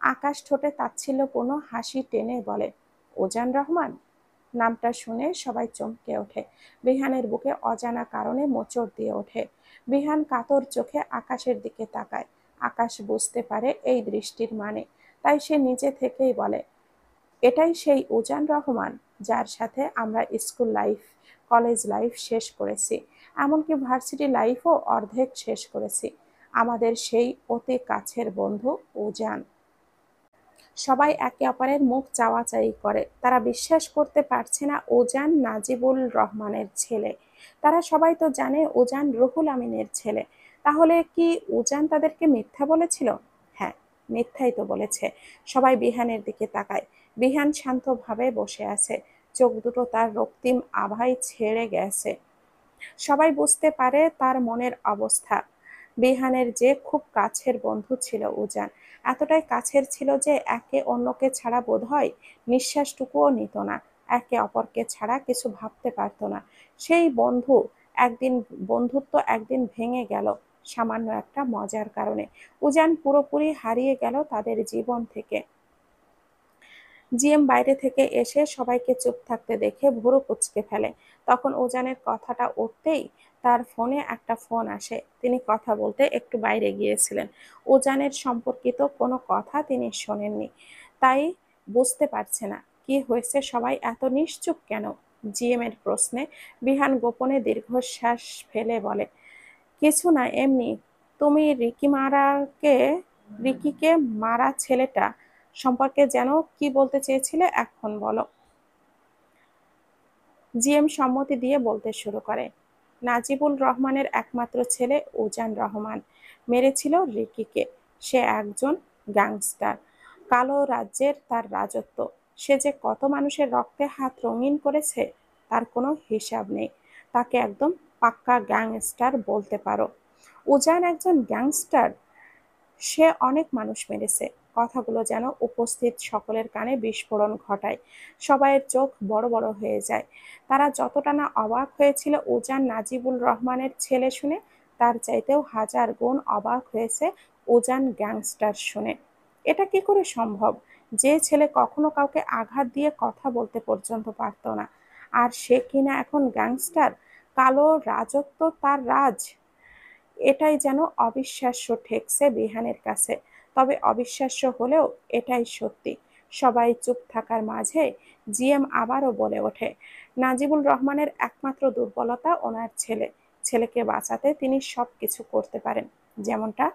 আকাশ ঠোঁটে তাচ্ছিল্যপূর্ণ হাসি টেনে বলে, ওজান রহমান। নামটা শুনে সবাই চমকে ওঠে। বিহানের বুকে অজানা কারণে মোচড় দিয়ে ওঠে। বিহান কাতর চোখে আকাশের দিকে তাকায়। আকাশ বুঝতে পারে এই দৃষ্টির মানে, তাই সে নিজে থেকেই বলে, এটাই সেই উজান রহমান যার সাথে আমরা স্কুল লাইফ, কলেজ লাইফ শেষ করেছি, এমনকি ভার্সিটি লাইফও অর্ধেক শেষ করেছি। আমাদের সেই অতি কাছের বন্ধু উজান। সবাই একে অপরের মুখ চাওয়াচাই করে, তারা বিশ্বাস করতে পারছে না উজান নাজিবুল রহমানের ছেলে। তারা সবাই তো জানে উজান রুহুল আমিনের ছেলে। তাহলে কি উজান তাদেরকে মিথ্যা বলেছিল? হ্যাঁ, মিথ্যাই তো বলেছে। সবাই বিহানের দিকে তাকায়। বিহান শান্তভাবে বসে আছে, চোখ দুটো তার রক্তিম আভায় ছেড়ে গেছে। সবাই বুঝতে পারে তার মনের অবস্থা। বিহানের যে খুব কাছের বন্ধু ছিল উজান, এতটাই কাছের ছিল যে একে অন্যকে ছাড়া বোধহয় নিঃশ্বাসটুকুও নিত না, একে অপরকে ছাড়া কিছু ভাবতে পারত না। সেই একদিন বন্ধুত্ব একদিন ভেঙে গেল সামান্য একটা মজার কারণে। উজান পুরোপুরি হারিয়ে গেল তাদের জীবন থেকে। জিএম বাইরে থেকে এসে সবাইকে চুপ থাকতে দেখে ভুরু কুঁচকে ফেলে। তখন উজানের কথাটা উঠতেই তার ফোনে একটা ফোন আসে। তিনি কথা বলতে একটু বাইরে গিয়েছিলেন। উজানের সম্পর্কিত কোনো কথা তিনি শোনেননি, তাই বুঝতে পারছে না কি হয়েছে। সবাই এত নিশ্চুপ কেন? জিএম এর প্রশ্নে বিহান গোপনে দীর্ঘশ্বাস ফেলে বলে, কিছু না, এমনি। তুমি রিকিকে মারা ছেলেটা সম্পর্কে যেন কি বলতে চেয়েছিলে, এখন বলো। জিএম সম্মতি দিয়ে বলতে শুরু করে, নাজিবুল রহমানের একমাত্র ছেলে উজান রহমান মেরেছিল রিকিকে। সে একজন গ্যাংস্টার। কালো রাজ্যের তার রাজত্ব। সে যে কত মানুষের রক্তে হাত রঙিন করেছে তার কোনো হিসাব নেই। তাকে একদম পাক্কা গ্যাংস্টার বলতে পারো। উজান একজন গ্যাংস্টার? সে অনেক মানুষ মেরেছে। কথাগুলো যেন উপস্থিত সকলের কানে বিস্ফোরণ ঘটায়। সবাইয়ের চোখ বড় বড় হয়ে যায়। তারা যতটা না অবাক হয়েছিল উজান নাজিবুল রহমানের ছেলে শুনে, তার চাইতেও হাজার গুণ অবাক হয়েছে উজান গ্যাংস্টার শুনে। এটা কি করে সম্ভব? যে ছেলে কখনো কাউকে আঘাত দিয়ে কথা বলতে পর্যন্ত পারত না, আর সে কিনা এখন গ্যাংস্টার! কালো রাজত্ব তার রাজ! এটাই যেন অবিশ্বাস্য ঠেকছে বিহানের কাছে। তবে অবিশ্বাস্য হলেও এটাই সত্যি। সবাই চুপ থাকার মাঝে জিএম আবারও বলে ওঠে, নাজিবুল রহমানের একমাত্র দুর্বলতা ওনার ছেলে। ছেলেকে বাঁচাতে তিনি সব কিছু করতে পারেন, যেমনটা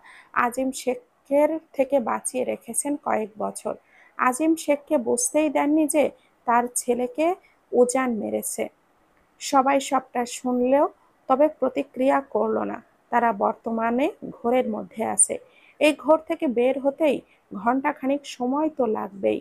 আজিম শেখের থেকে বাঁচিয়ে রেখেছেন কয়েক বছর। আজিম শেখকে বুঝতেই দেননি যে তার ছেলেকে উজান মেরেছে। সবাই সবটা শুনলেও তবে প্রতিক্রিয়া করল না। তারা বর্তমানে ঘোরের মধ্যে আছে। এই ঘোর থেকে বের হতেই ঘন্টাখানিক সময় তো লাগবেই।